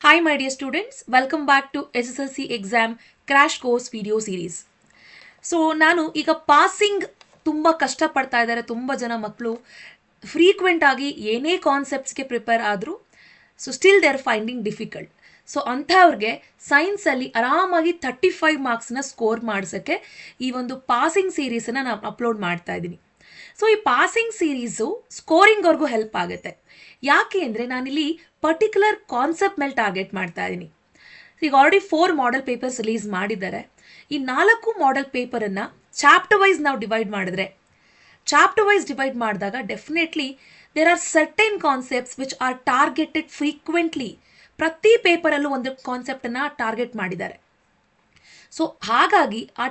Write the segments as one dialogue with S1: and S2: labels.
S1: Hi my dear students, welcome back to SSLC exam crash course video series. So ನಾನು ಈಗ passing ತುಂಬ ಕಷ್ಟಪಡ್ತಾ ಇದ್ದಾರೆ ತುಂಬ ಜನ ಮಕ್ಕಳು ಫ್ರೀಕ್ವೆಂಟ್ ಆಗಿ ಏನೇ ಕಾನ್ಸೆಪ್ಟ್ಸ್ಗೆ ಪ್ರಿಪೇರ್ ಆದರೂ still they are finding difficult. So ಅಂಥವ್ರಿಗೆ ಸೈನ್ಸಲ್ಲಿ ಆರಾಮಾಗಿ 35 ಮಾರ್ಕ್ಸ್ನ ಸ್ಕೋರ್ ಮಾಡಿಸೋಕ್ಕೆ ಈ ಒಂದು ಪಾಸಿಂಗ್ ಸೀರೀಸನ್ನು ನಾನು ಅಪ್ಲೋಡ್ ಮಾಡ್ತಾ ಇದ್ದೀನಿ. ಸೊ ಈ ಪಾಸಿಂಗ್ ಸೀರೀಸು ಸ್ಕೋರಿಂಗ್ವರೆಗೂ ಹೆಲ್ಪ್ ಆಗುತ್ತೆ. ಯಾಕೆ ಅಂದರೆ ನಾನಿಲ್ಲಿ ಪರ್ಟಿಕ್ಯುಲರ್ ಕಾನ್ಸೆಪ್ಟ್ ಮೇಲೆ ಟಾರ್ಗೆಟ್ ಮಾಡ್ತಾ ಇದ್ದೀನಿ. ಈಗ ಆಲ್ರೆಡಿ 4 ಮಾಡೆಲ್ ಪೇಪರ್ಸ್ ರಿಲೀಸ್ ಮಾಡಿದ್ದಾರೆ. ಈ 4 ಮಾಡೆಲ್ ಪೇಪರನ್ನು ಚಾಪ್ಟರ್ ವೈಸ್ ನಾವು ಡಿವೈಡ್ ಮಾಡಿದಾಗ definitely there are certain concepts which are targeted frequently. ಪ್ರತಿ ಪೇಪರಲ್ಲೂ ಒಂದು ಕಾನ್ಸೆಪ್ಟನ್ನು ಟಾರ್ಗೆಟ್ ಮಾಡಿದ್ದಾರೆ. ಸೊ ಹಾಗಾಗಿ ಆ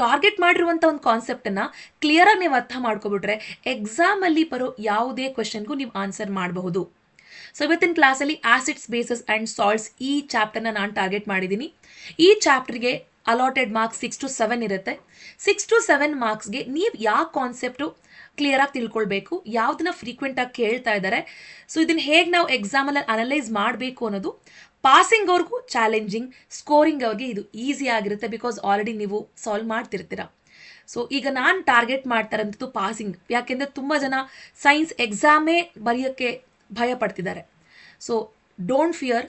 S1: ಟಾರ್ಗೆಟ್ ಮಾಡಿರುವಂಥ ಒಂದು ಕಾನ್ಸೆಪ್ಟನ್ನು ಕ್ಲಿಯರಾಗಿ ನೀವು ಅರ್ಥ ಮಾಡ್ಕೊಬಿಟ್ರೆ ಎಕ್ಸಾಮಲ್ಲಿ ಬರೋ ಯಾವುದೇ ಕ್ವೆಶನ್ಗೂ ನೀವು ಆನ್ಸರ್ ಮಾಡಬಹುದು. ಸೊ ಇವತ್ತಿನ ಕ್ಲಾಸಲ್ಲಿ ಆಸಿಡ್ಸ್, ಬೇಸಸ್ ಆ್ಯಂಡ್ ಸಾಲ್ಟ್ಸ್ ಈ ಚಾಪ್ಟರ್ನ ನಾನು ಟಾರ್ಗೆಟ್ ಮಾಡಿದ್ದೀನಿ. ಈ ಚಾಪ್ಟರ್ಗೆ ಅಲಾಟೆಡ್ ಮಾರ್ಕ್ಸ್ 6 to 7 ಇರುತ್ತೆ. 6 to 7 ಮಾರ್ಕ್ಸ್ಗೆ ನೀವು ಯಾವ ಕಾನ್ಸೆಪ್ಟು ಕ್ಲಿಯರಾಗಿ ತಿಳ್ಕೊಳ್ಬೇಕು, ಯಾವುದನ್ನ ಫ್ರೀಕ್ವೆಂಟಾಗಿ ಕೇಳ್ತಾ ಇದ್ದಾರೆ, ಸೊ ಇದನ್ನು ಹೇಗೆ ನಾವು ಎಕ್ಸಾಮಲ್ಲಿ ಅನಲೈಸ್ ಮಾಡಬೇಕು ಅನ್ನೋದು ಪಾಸಿಂಗ್ ಅವ್ರಿಗೂ ಚಾಲೆಂಜಿಂಗ್, ಸ್ಕೋರಿಂಗ್ ಅವ್ರಿಗೆ ಇದು ಈಸಿ ಆಗಿರುತ್ತೆ ಬಿಕಾಸ್ ಆಲ್ರೆಡಿ ನೀವು ಸಾಲ್ವ್ ಮಾಡ್ತಿರ್ತೀರ. ಸೊ ಈಗ ನಾನು ಟಾರ್ಗೆಟ್ ಮಾಡ್ತಾರಂಥದ್ದು ಪಾಸಿಂಗ್. ಯಾಕೆಂದರೆ ತುಂಬ ಜನ ಸೈನ್ಸ್ ಎಕ್ಸಾಮೇ ಬರೆಯೋಕ್ಕೆ ಭಯ ಪಡ್ತಿದ್ದಾರೆ. ಸೊ ಡೋಂಟ್ ಫಿಯರ್,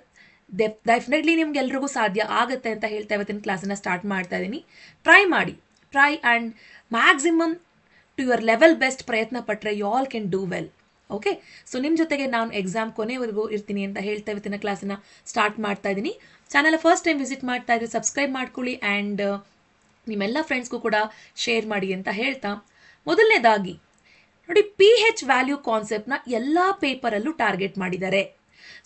S1: ಡೆಫಿನೆಟ್ಲಿ ನಿಮ್ಗೆ ಎಲ್ರಿಗೂ ಸಾಧ್ಯ ಆಗುತ್ತೆ ಅಂತ ಹೇಳ್ತಾ ಇವತ್ತಿನ ಕ್ಲಾಸನ್ನು ಸ್ಟಾರ್ಟ್ ಮಾಡ್ತಾ ಇದ್ದೀನಿ. Try and maximum to your level best ಪ್ರಯತ್ನ ಪಟ್ಟರೆ you all can do well. Okay, so ನಿಮ್ಮ ಜೊತೆಗೆ ನಾನು ಎಕ್ಸಾಮ್ ಕೊನೆವರೆಗೂ ಇರ್ತೀನಿ ಅಂತ ಹೇಳ್ತಾ ಇವತ್ತಿನ ಕ್ಲಾಸನ್ನು ಸ್ಟಾರ್ಟ್ ಮಾಡ್ತಾ ಇದ್ದೀನಿ. ಚಾನಲ್ ಫಸ್ಟ್ ಟೈಮ್ ವಿಸಿಟ್ ಮಾಡ್ತಾ ಇದ್ರೆ ಸಬ್ಸ್ಕ್ರೈಬ್ ಮಾಡ್ಕೊಳ್ಳಿ ಆ್ಯಂಡ್ ನಿಮ್ಮೆಲ್ಲ ಫ್ರೆಂಡ್ಸ್ಗೂ ಕೂಡ ಶೇರ್ ಮಾಡಿ ಅಂತ ಹೇಳ್ತಾ, ಮೊದಲನೇದಾಗಿ ನೋಡಿ, pH ವ್ಯಾಲ್ಯೂ ಕಾನ್ಸೆಪ್ಟ್ನ ಎಲ್ಲ ಪೇಪರಲ್ಲೂ ಟಾರ್ಗೆಟ್ ಮಾಡಿದ್ದಾರೆ.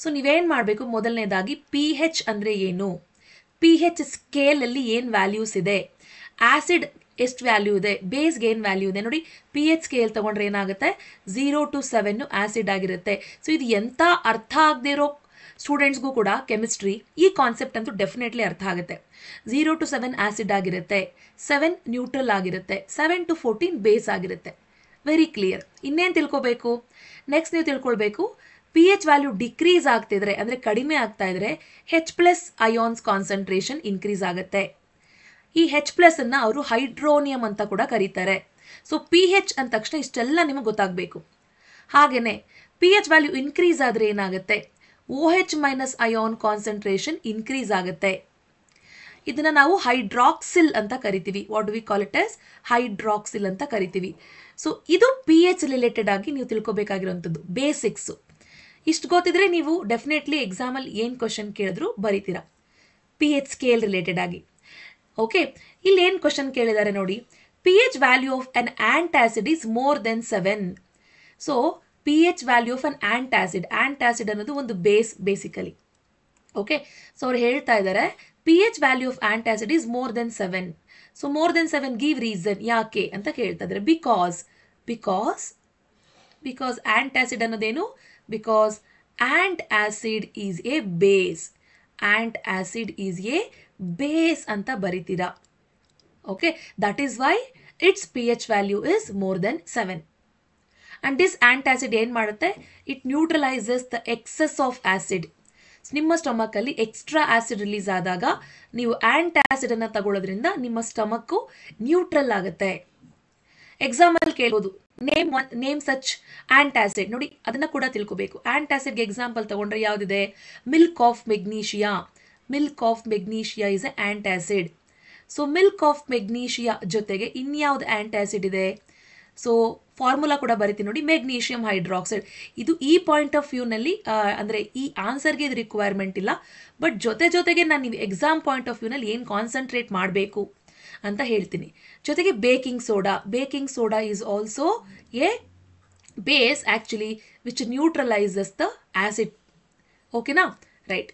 S1: ಸೊ ನೀವೇನು ಮಾಡಬೇಕು, ಮೊದಲನೇದಾಗಿ pH ಅಂದರೆ ಏನು, pH ಸ್ಕೇಲಲ್ಲಿ ಏನು ವ್ಯಾಲ್ಯೂಸ್ ಇದೆ, ಆ್ಯಸಿಡ್ ಎಷ್ಟು ವ್ಯಾಲ್ಯೂ ಇದೆ, ಬೇಸ್ಗೆ ಏನು ವ್ಯಾಲ್ಯೂ ಇದೆ. ನೋಡಿ, pH ಸ್ಕೇಲ್ ತೊಗೊಂಡ್ರೆ ಏನಾಗುತ್ತೆ, 0 to 7 ಆ್ಯಸಿಡ್ ಆಗಿರುತ್ತೆ. ಸೊ ಇದು ಎಂಥ ಅರ್ಥ ಆಗದೆ ಇರೋ ಸ್ಟೂಡೆಂಟ್ಸ್ಗೂ ಕೂಡ ಕೆಮಿಸ್ಟ್ರಿ ಈ ಕಾನ್ಸೆಪ್ಟ್ ಅಂತೂ ಡೆಫಿನೆಟ್ಲಿ ಅರ್ಥ ಆಗುತ್ತೆ. 0 to 7 ಆ್ಯಸಿಡ್ ಆಗಿರುತ್ತೆ, 7 ನ್ಯೂಟ್ರಲ್ ಆಗಿರುತ್ತೆ, 7 to 14 ಬೇಸ್ ಆಗಿರುತ್ತೆ. Very clear. ಇನ್ನೇನು ತಿಳ್ಕೊಬೇಕು, ನೆಕ್ಸ್ಟ್ ನೀವು ತಿಳ್ಕೊಳ್ಬೇಕು, pH ವ್ಯಾಲ್ಯೂ ಡಿಕ್ರೀಸ್ ಆಗ್ತಿದ್ರೆ ಅಂದರೆ ಕಡಿಮೆ ಆಗ್ತಾ ಇದ್ರೆ H+ ಅಯಾನ್ಸ್ ಕಾನ್ಸಂಟ್ರೇಷನ್ ಇನ್ಕ್ರೀಸ್ ಆಗುತ್ತೆ. ಈ H+ ಅನ್ನು ಅವರು ಹೈಡ್ರೋನಿಯಂ ಅಂತ ಕೂಡ ಕರೀತಾರೆ. ಸೊ pH ಅಂದ ತಕ್ಷಣ ಇಷ್ಟೆಲ್ಲ ನಿಮಗೆ ಗೊತ್ತಾಗಬೇಕು. ಹಾಗೆಯೇ pH ವ್ಯಾಲ್ಯೂ ಇನ್ಕ್ರೀಸ್ ಆದರೆ ಏನಾಗುತ್ತೆ, OH- ಅಯಾನ್ ಕಾನ್ಸಂಟ್ರೇಷನ್ ಇನ್ಕ್ರೀಸ್ ಆಗುತ್ತೆ. ಇದನ್ನು ನಾವು ಹೈಡ್ರಾಕ್ಸಿಲ್ ಅಂತ ಕರಿತೀವಿ. What do we call it as hydroxyl ಅಂತ ಕರಿತೀವಿ. ಸೊ ಇದು pH ರಿಲೇಟೆಡ್ ಆಗಿ ನೀವು ತಿಳ್ಕೊಬೇಕಾಗಿರೋಂಥದ್ದು ಬೇಸಿಕ್ಸು. ಇಷ್ಟು ಗೊತ್ತಿದ್ರೆ ನೀವು ಡೆಫಿನೆಟ್ಲಿ ಎಕ್ಸಾಮಲ್ಲಿ ಏನು ಕ್ವಶನ್ ಕೇಳಿದ್ರು ಬರೀತೀರಾ pH ಸ್ಕೇಲ್ ರಿಲೇಟೆಡ್ ಆಗಿ. ಓಕೆ, ಇಲ್ಲಿ ಏನು ಕ್ವಶನ್ ಕೇಳಿದ್ದಾರೆ ನೋಡಿ, pH value of an antacid is more than 7. So pH value of an antacid ಅನ್ನೋದು ಒಂದು ಬೇಸಿಕಲಿ. ಓಕೆ, ಸೊ ಅವ್ರು ಹೇಳ್ತಾ ಇದ್ದಾರೆ pH value of antacid is more than 7. So more than 7 give reason, ಯಾಕೆ ಅಂತ ಕೇಳ್ತಾ ಇದ್ದಾರೆ. ಬಿಕಾಸ್ ಆ್ಯಂಟಾಸಿಡ್ ಅನ್ನೋದೇನು, because antacid is a base ಅಂತ ಬರಿತೀರಾ. Okay, that is why it's pH value is more than 7. And this antacid ಏನು ಮಾಡುತ್ತೆ, it neutralises the excess of acid. ನಿಮ್ಮ ಸ್ಟಮಕ್ಕಲ್ಲಿ ಎಕ್ಸ್ಟ್ರಾ ಆ್ಯಸಿಡ್ ರಿಲೀಸ್ ಆದಾಗ ನೀವು ಆ್ಯಂಟಾಸಿಡನ್ನು ತಗೊಳ್ಳೋದ್ರಿಂದ ನಿಮ್ಮ ಸ್ಟಮಕ್ಕು ನ್ಯೂಟ್ರಲ್ ಆಗುತ್ತೆ. ಎಕ್ಸಾಂಪಲ್ ಕೇಳ್ಬೋದು, ನೇಮ್ ಸಚ್ ಆ್ಯಂಟಾಸಿಡ್. ನೋಡಿ, ಅದನ್ನು ಕೂಡ ತಿಳ್ಕೊಬೇಕು. ಆ್ಯಂಟಾಸಿಡ್ಗೆ ಎಕ್ಸಾಂಪಲ್ ತಗೊಂಡ್ರೆ ಯಾವುದಿದೆ, milk of magnesia is a antacid. So milk of magnesia ಜೊತೆಗೆ ಇನ್ಯಾವುದು ಆ್ಯಂಟಾಸಿಡ್ ಇದೆ, ಸೊ ಫಾರ್ಮುಲಾ ಕೂಡ ಬರಿತೀನಿ ನೋಡಿ, ಮೆಗ್ನೀಷಿಯಂ ಹೈಡ್ರಾಕ್ಸೈಡ್. ಇದು ಈ ಪಾಯಿಂಟ್ ಆಫ್ ವ್ಯೂನಲ್ಲಿ ಅಂದರೆ ಈ ಆನ್ಸರ್ಗೆ ಇದು ರಿಕ್ವೈರ್ಮೆಂಟ್ ಇಲ್ಲ, ಬಟ್ ಜೊತೆಗೆ ನಾನು ನೀವು ಎಕ್ಸಾಮ್ ಪಾಯಿಂಟ್ ಆಫ್ ವ್ಯೂನಲ್ಲಿ ಏನು ಕಾನ್ಸಂಟ್ರೇಟ್ ಮಾಡಬೇಕು ಅಂತ ಹೇಳ್ತೀನಿ. ಜೊತೆಗೆ baking soda is also a base actually which neutralises the acid. ಓಕೆನಾ, ರೈಟ್.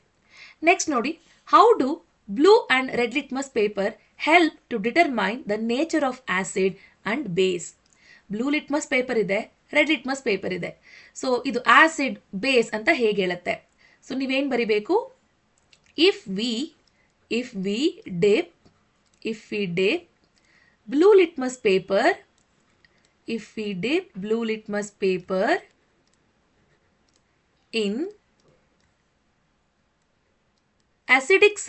S1: ನೆಕ್ಸ್ಟ್ ನೋಡಿ, how do blue and red litmus paper help to determine the nature of acid and base. Blue litmus paper ಇದೆ, red litmus paper ಇದೆ. So ಇದು acid base ಅಂತ ಹೇಗೆ ಹೇಳುತ್ತೆ. So ನೀವೇನು ಬರಿಬೇಕು, if we dip blue litmus paper in acidic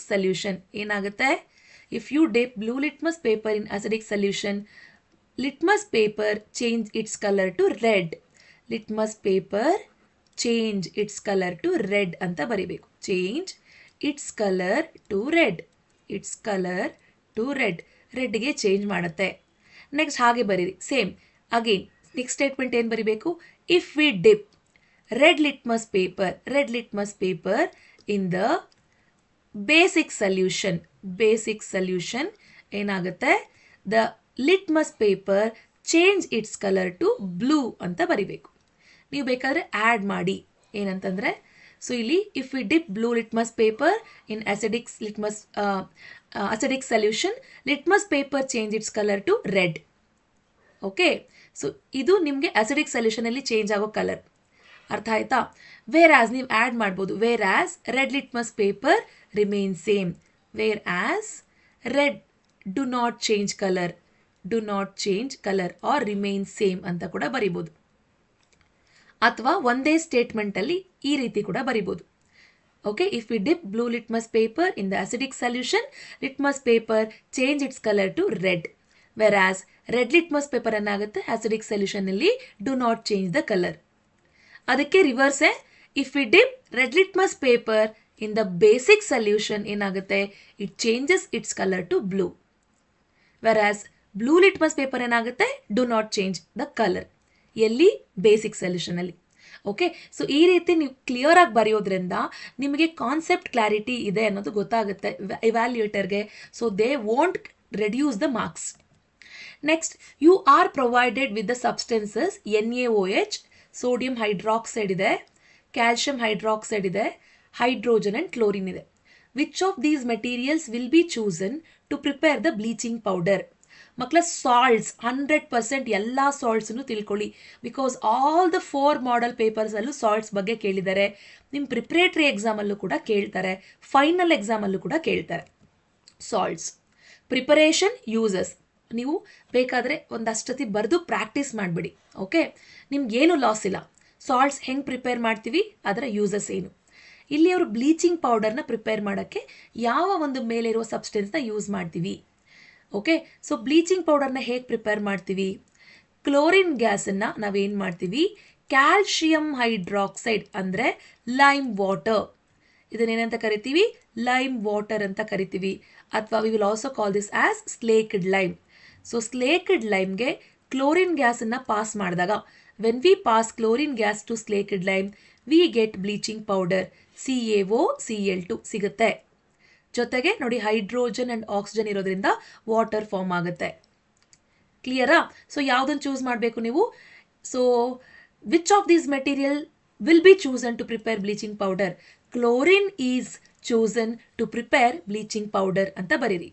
S1: solution ಏನಾಗುತ್ತೆ? If you dip blue litmus paper in acidic solution, litmus paper change its colour to red. Litmus paper change its colour to red ಅಂತ ಬರಿಬೇಕು. Change its colour to red. Its colour to red. ರೆಡ್ಗೆ change ಮಾಡುತ್ತೆ. Next ಹಾಗೆ ಬರೀರಿ same again. Next statement ಏನು ಬರಿಬೇಕು? If we dip red litmus paper in the basic solution ಏನಾಗುತ್ತೆ? The litmus paper change its colour to blue ಅಂತ ಬರಿಬೇಕು. ನೀವು ಬೇಕಾದರೆ ಆ್ಯಡ್ ಮಾಡಿ ಏನಂತಂದರೆ, ಸೊ ಇಲ್ಲಿ if we dip blue litmus paper in acidic solution, litmus paper change its colour to red. Okay, so ಇದು ನಿಮಗೆ ಅಸಿಡಿಕ್ ಸೊಲ್ಯೂಷನಲ್ಲಿ ಚೇಂಜ್ ಆಗೋ ಕಲರ್. ಅರ್ಥ ಆಯ್ತಾ? ವೇರ್ ಆಸ್ ನೀವು ಆ್ಯಡ್ ಮಾಡ್ಬೋದು. Whereas red litmus paper remain same. Whereas red do not change colour or remain same ಅಂತ ಕೂಡ ಬರಿಬೋದು. ಅಥವಾ ಒಂದೇ ಸ್ಟೇಟ್ಮೆಂಟಲ್ಲಿ ಈ ರೀತಿ ಕೂಡ ಬರಿಬೋದು. Okay, if we dip blue litmus paper in the acidic solution, litmus paper change its colour to red. Whereas red litmus paper ಏನಾಗುತ್ತೆ? ಅಸಿಡಿಕ್ ಸೊಲ್ಯೂಷನಲ್ಲಿ do not change the colour. ಅದಕ್ಕೆ ರಿವರ್ಸೇ, if we dip red litmus paper in the basic solution ಏನಾಗುತ್ತೆ? It changes its colour to blue. Whereas blue litmus paper ಏನಾಗುತ್ತೆ? Do not change the colour. ಎಲ್ಲಿ? Basic ಸೊಲ್ಯೂಷನಲ್ಲಿ. Okay, so ಈ ರೀತಿ ನೀವು clear ಆಗಿ ಬರೆಯೋದ್ರಿಂದ ನಿಮಗೆ ಕಾನ್ಸೆಪ್ಟ್ ಕ್ಲಾರಿಟಿ ಇದೆ ಅನ್ನೋದು ಗೊತ್ತಾಗುತ್ತೆ ಇವ್ಯಾಲ್ಯೂಯೇಟರ್ಗೆ. So they won't reduce the marks. Next, you are provided with the substances NaOH, sodium hydroxide ಇದೆ, ಕ್ಯಾಲ್ಶಿಯಂ ಹೈಡ್ರಾಕ್ಸೈಡ್ ಇದೆ, ಹೈಡ್ರೋಜನ್ ಅಂಡ್ ಕ್ಲೋರಿನ್ ಇದೆ. Which of these materials will be chosen to prepare the bleaching powder? ಮಕ್ಕಳ salts 100% ಎಲ್ಲ ಸಾಲ್ಟ್ಸನ್ನು ತಿಳ್ಕೊಳ್ಳಿ. Because all the 4 model ಪೇಪರ್ಸಲ್ಲೂ salts ಬಗ್ಗೆ ಕೇಳಿದ್ದಾರೆ. ನಿಮ್ಮ ಪ್ರಿಪ್ರೇಟರಿ ಎಕ್ಸಾಮಲ್ಲೂ ಕೂಡ ಕೇಳ್ತಾರೆ, ಫೈನಲ್ ಎಕ್ಸಾಮಲ್ಲೂ ಕೂಡ ಕೇಳ್ತಾರೆ. ಸಾಲ್ಟ್ಸ್ ಪ್ರಿಪರೇಷನ್, ಯೂಸಸ್ ನೀವು ಬೇಕಾದರೆ ಒಂದಷ್ಟೊತ್ತಿ ಬರೆದು ಪ್ರಾಕ್ಟೀಸ್ ಮಾಡಿಬಿಡಿ. ಓಕೆ, ನಿಮ್ಗೇನು ಲಾಸ್ ಇಲ್ಲ. ಸಾಲ್ಟ್ಸ್ ಹೆಂಗೆ ಪ್ರಿಪೇರ್ ಮಾಡ್ತೀವಿ, ಅದರ ಯೂಸಸ್ ಏನು. ಇಲ್ಲಿ ಅವರು ಬ್ಲೀಚಿಂಗ್ ಪೌಡರ್ನ ಪ್ರಿಪೇರ್ ಮಾಡೋಕ್ಕೆ ಯಾವ ಒಂದು ಮೇಲೆ ಇರೋ ಸಬ್ಸ್ಟೆನ್ಸ್ನ ಯೂಸ್ ಮಾಡ್ತೀವಿ. ಓಕೆ, ಸೊ ಬ್ಲೀಚಿಂಗ್ ಪೌಡರ್ನ ಹೇಗೆ ಪ್ರಿಪೇರ್ ಮಾಡ್ತೀವಿ? ಕ್ಲೋರಿನ್ ಗ್ಯಾಸನ್ನು ನಾವೇನು ಮಾಡ್ತೀವಿ? ಕ್ಯಾಲ್ಶಿಯಂ ಹೈಡ್ರಾಕ್ಸೈಡ್ ಅಂದರೆ ಲೈಮ್ ವಾಟರ್, ಇದನ್ನೇನಂತ ಕರಿತೀವಿ? ಲೈಮ್ ವಾಟರ್ ಅಂತ ಕರಿತೀವಿ. ಅಥವಾ we will also call this as slaked lime. So slaked ಲೈಮ್ಗೆ ಕ್ಲೋರಿನ್ ಗ್ಯಾಸನ್ನು ಪಾಸ್ ಮಾಡಿದಾಗ, when we pass chlorine gas to slaked lime, we get bleaching powder CaOCl2 ಸಿಗುತ್ತೆ. ಜೊತೆಗೆ ನೋಡಿ, ಹೈಡ್ರೋಜನ್ ಅಂಡ್ ಆಕ್ಸಿಜನ್ ಇರೋದ್ರಿಂದ ವಾಟರ್ ಫಾರ್ಮ್ ಆಗುತ್ತೆ. ಕ್ಲಿಯರಾ? ಸೊ ಯಾವುದನ್ನು ಚೂಸ್ ಮಾಡಬೇಕು ನೀವು? So which of these material will be chosen to prepare bleaching powder? Chlorine is chosen to prepare bleaching powder ಅಂತ ಬರೀರಿ.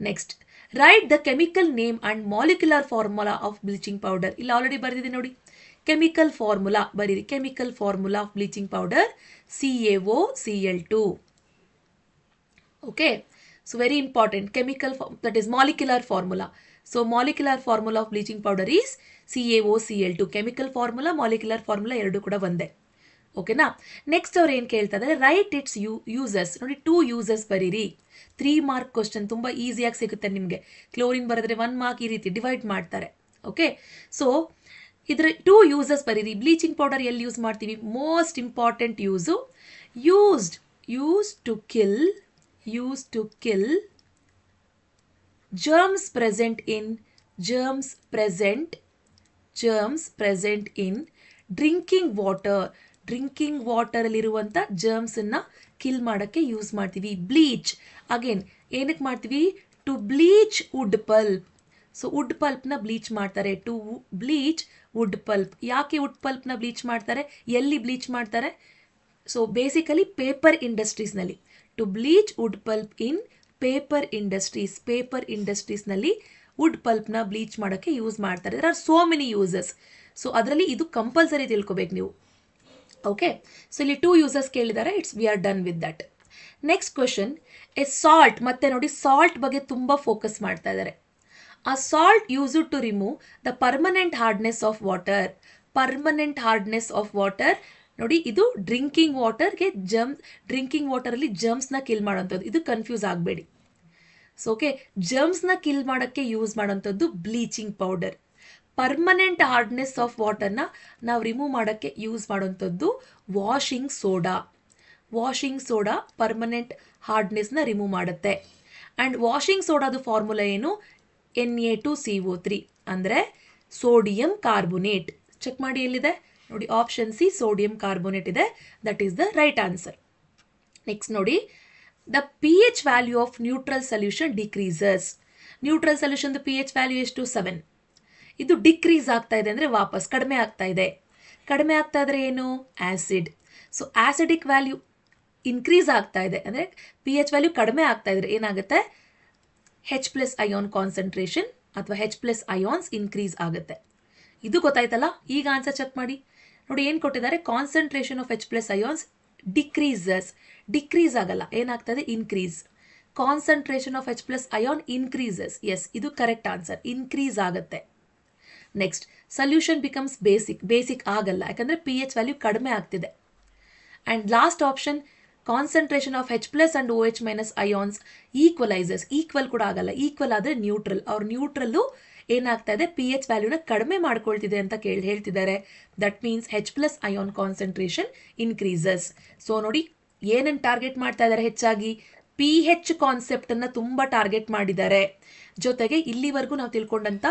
S1: Next, right the chemical name and molecular formula of bleaching powder. ಇಲ್ಲಿ already ಬರೆದಿದೆ ನೋಡಿ, chemical formula ಬರೀರಿ. Chemical formula of bleaching powder CaOCl2. Okay, so very important, chemical that is molecular formula. So molecular formula of bleaching powder is CaOCl2. chemical formula, molecular formula ಎರಡು ಕೂಡ ಒಂದೇ. ಓಕೆನಾ? Next ಅವ್ರು ಏನು ಕೇಳ್ತಾ ಇದ್ದಾರೆ? Right it's uses. ನೋಡಿ, 2 uses ಬರೀರಿ. 3 ಮಾರ್ಕ್ ಕ್ವಶನ್ ತುಂಬ ಈಸಿಯಾಗಿ ಸಿಗುತ್ತೆ ನಿಮಗೆ. ಕ್ಲೋರಿನ್ ಬರೆದ್ರೆ 1 ಮಾರ್ಕ್, ಈ ರೀತಿ ಡಿವೈಡ್ ಮಾಡ್ತಾರೆ. ಓಕೆ, ಸೊ ಇದರ 2 ಯೂಸಸ್ ಬರೀರಿ. ಬ್ಲೀಚಿಂಗ್ ಪೌಡರ್ ಎಲ್ಲಿ ಯೂಸ್ ಮಾಡ್ತೀವಿ? Most important use, use to kill germs present in drinking water ಅಲ್ಲಿರುವಂಥ ಜರ್ಮ್ಸನ್ನು ಕಿಲ್ ಮಾಡೋಕ್ಕೆ ಯೂಸ್ ಮಾಡ್ತೀವಿ. ಬ್ಲೀಚ್ ಅಗೇನ್ ಏನಕ್ಕೆ ಮಾಡ್ತೀವಿ? To bleach wood pulp. So wood ಪಲ್ಪ್ನ ಬ್ಲೀಚ್ ಮಾಡ್ತಾರೆ. To bleach wood pulp. ಯಾಕೆ ವುಡ್ ಪಲ್ಪ್ನ ಬ್ಲೀಚ್ ಮಾಡ್ತಾರೆ? ಎಲ್ಲಿ ಬ್ಲೀಚ್ ಮಾಡ್ತಾರೆ? ಸೊ ಬೇಸಿಕಲಿ ಪೇಪರ್ ಇಂಡಸ್ಟ್ರೀಸ್ನಲ್ಲಿ. To bleach wood pulp in paper ಇಂಡಸ್ಟ್ರೀಸ್ನಲ್ಲಿ ವುಡ್ ಪಲ್ಪ್ನ ಬ್ಲೀಚ್ ಮಾಡೋಕ್ಕೆ ಯೂಸ್ ಮಾಡ್ತಾರೆ. There are so many uses. So ಅದರಲ್ಲಿ ಇದು ಕಂಪಲ್ಸರಿ ತಿಳ್ಕೊಬೇಕು ನೀವು. ಓಕೆ, ಸೊ ಇಲ್ಲಿ 2 ಯೂಸಸ್ ಕೇಳಿದ್ದಾರೆ. We are done with that. Next question, A salt. ಮತ್ತೆ ನೋಡಿ, ಸಾಲ್ಟ್ ಬಗ್ಗೆ ತುಂಬ ಫೋಕಸ್ ಮಾಡ್ತಾ ಇದ್ದಾರೆ. A salt used to remove the permanent hardness of water. ನೋಡಿ, ಇದು ಡ್ರಿಂಕಿಂಗ್ ವಾಟರ್ಗೆ ಡ್ರಿಂಕಿಂಗ್ ವಾಟರಲ್ಲಿ ಜರ್ಮ್ಸ್ನ ಕಿಲ್ ಮಾಡೋಂಥದ್ದು. ಇದು ಕನ್ಫ್ಯೂಸ್ ಆಗಬೇಡಿ. ಸೊ ಓಕೆ, ಜರ್ಮ್ಸ್ನ ಕಿಲ್ ಮಾಡೋಕ್ಕೆ ಯೂಸ್ ಮಾಡೋಂಥದ್ದು bleaching powder. Permanent hardness of ವಾಟರ್ನ ನಾವು ರಿಮೂವ್ ಮಾಡೋಕ್ಕೆ ಯೂಸ್ ಮಾಡೋಂಥದ್ದು washing soda. Washing soda permanent ಹಾರ್ಡ್ನೆಸ್ನ ರಿಮೂವ್ ಮಾಡುತ್ತೆ. ಆ್ಯಂಡ್ ವಾಷಿಂಗ್ ಸೋಡಾದು ಫಾರ್ಮುಲಾ ಏನು? Na2CO3 ಅಂದರೆ ಸೋಡಿಯಂ ಕಾರ್ಬೋನೇಟ್. ಚೆಕ್ ಮಾಡಿ ಎಲ್ಲಿದೆ ನೋಡಿ, ಆಪ್ಷನ್ ಸಿ ಸೋಡಿಯಂ ಕಾರ್ಬೋನೇಟ್ ಇದೆ. That is the right answer. Next ನೋಡಿ, the pH value of neutral solution decreases. Neutral ಸೊಲ್ಯೂಷನ್ದು pH ವ್ಯಾಲ್ಯೂ ಎಷ್ಟು? 7. ಇದು ಡಿಕ್ರೀಸ್ ಆಗ್ತಾ ಇದೆ ಅಂದರೆ ವಾಪಸ್ ಕಡಿಮೆ ಆಗ್ತಾ ಇದೆ. ಕಡಿಮೆ ಆಗ್ತಾ ಇದ್ರೆ ಏನು? Acid. So acidic value increase ಆಗ್ತಾ ಇದೆ ಅಂದರೆ pH ವ್ಯಾಲ್ಯೂ ಕಡಿಮೆ ಆಗ್ತಾ ಇದ್ರೆ ಏನಾಗುತ್ತೆ? H+ ಅಯಾನ್ ಕಾನ್ಸಂಟ್ರೇಷನ್ ಅಥವಾ H+ ಅಯಾನ್ಸ್ ಇನ್ಕ್ರೀಸ್ ಆಗುತ್ತೆ. ಇದು ಗೊತ್ತಾಯ್ತಲ್ಲ? ಈಗ ಆನ್ಸರ್ ಚೆಕ್ ಮಾಡಿ ನೋಡಿ, ಏನು ಕೊಟ್ಟಿದ್ದಾರೆ? Concentration of H+ ions decreases. Decrease ಆಗಲ್ಲ, ಏನಾಗ್ತದೆ? Increase. Concentration of H+ ion increases. Yes, ಇದು ಕರೆಕ್ಟ್ ಆನ್ಸರ್. ಇನ್ಕ್ರೀಸ್ ಆಗುತ್ತೆ. Next, solution becomes basic. Basic ಆಗಲ್ಲ, ಯಾಕಂದರೆ pH ವ್ಯಾಲ್ಯೂ ಕಡಿಮೆ ಆಗ್ತಿದೆ. And last option, concentration of H+ and OH- ions equalises. Equal ಕೂಡ ಆಗಲ್ಲ. ಈಕ್ವಲ್ ಆದರೆ ನ್ಯೂಟ್ರಲ್. ಅವ್ರ ನ್ಯೂಟ್ರಲ್ಲು ಏನಾಗ್ತಾ ಇದೆ? pH ವ್ಯಾಲ್ಯೂನ ಕಡಿಮೆ ಮಾಡ್ಕೊಳ್ತಿದೆ ಅಂತ ಹೇಳ್ತಿದ್ದಾರೆ. That means H+ ion concentration increases. So ನೋಡಿ, ಏನನ್ನು ಟಾರ್ಗೆಟ್ ಮಾಡ್ತಾ ಇದ್ದಾರೆ? ಹೆಚ್ಚಾಗಿ pH ಕಾನ್ಸೆಪ್ಟನ್ನು ತುಂಬ ಟಾರ್ಗೆಟ್ ಮಾಡಿದ್ದಾರೆ. ಜೊತೆಗೆ ಇಲ್ಲಿವರೆಗೂ ನಾವು ತಿಳ್ಕೊಂಡಂಥ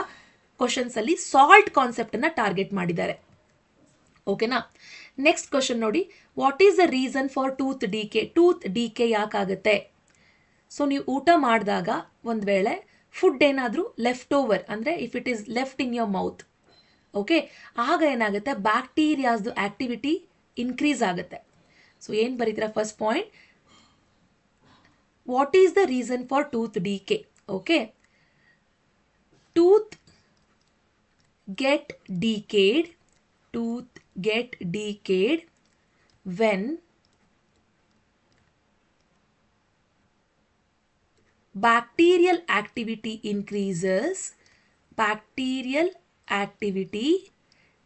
S1: ಕ್ವಶನ್ಸಲ್ಲಿ ಸಾಲ್ಟ್ ಕಾನ್ಸೆಪ್ಟನ್ನು ಟಾರ್ಗೆಟ್ ಮಾಡಿದ್ದಾರೆ. ಓಕೆನಾ? ನೆಕ್ಸ್ಟ್ ಕ್ವಶನ್ ನೋಡಿ, what is the reason for tooth decay? Tooth decay ಯಾಕಾಗುತ್ತೆ? ಸೊ ನೀವು ಊಟ ಮಾಡಿದಾಗ ಒಂದು ವೇಳೆ ಫುಡ್ ಏನಾದರೂ ಲೆಫ್ಟ್ ಓವರ್ ಅಂದರೆ if it is left in your mouth, okay, ಆಗ ಏನಾಗುತ್ತೆ? ಬ್ಯಾಕ್ಟೀರಿಯಾಸ್ದು ಆಕ್ಟಿವಿಟಿ ಇನ್ಕ್ರೀಸ್ ಆಗುತ್ತೆ. ಸೊ ಏನು ಬರೀತೀರಾ? First point, what is the reason for tooth decay? Okay, tooth get decayed. Tooth get decayed when bacterial activity increases. Bacterial activity,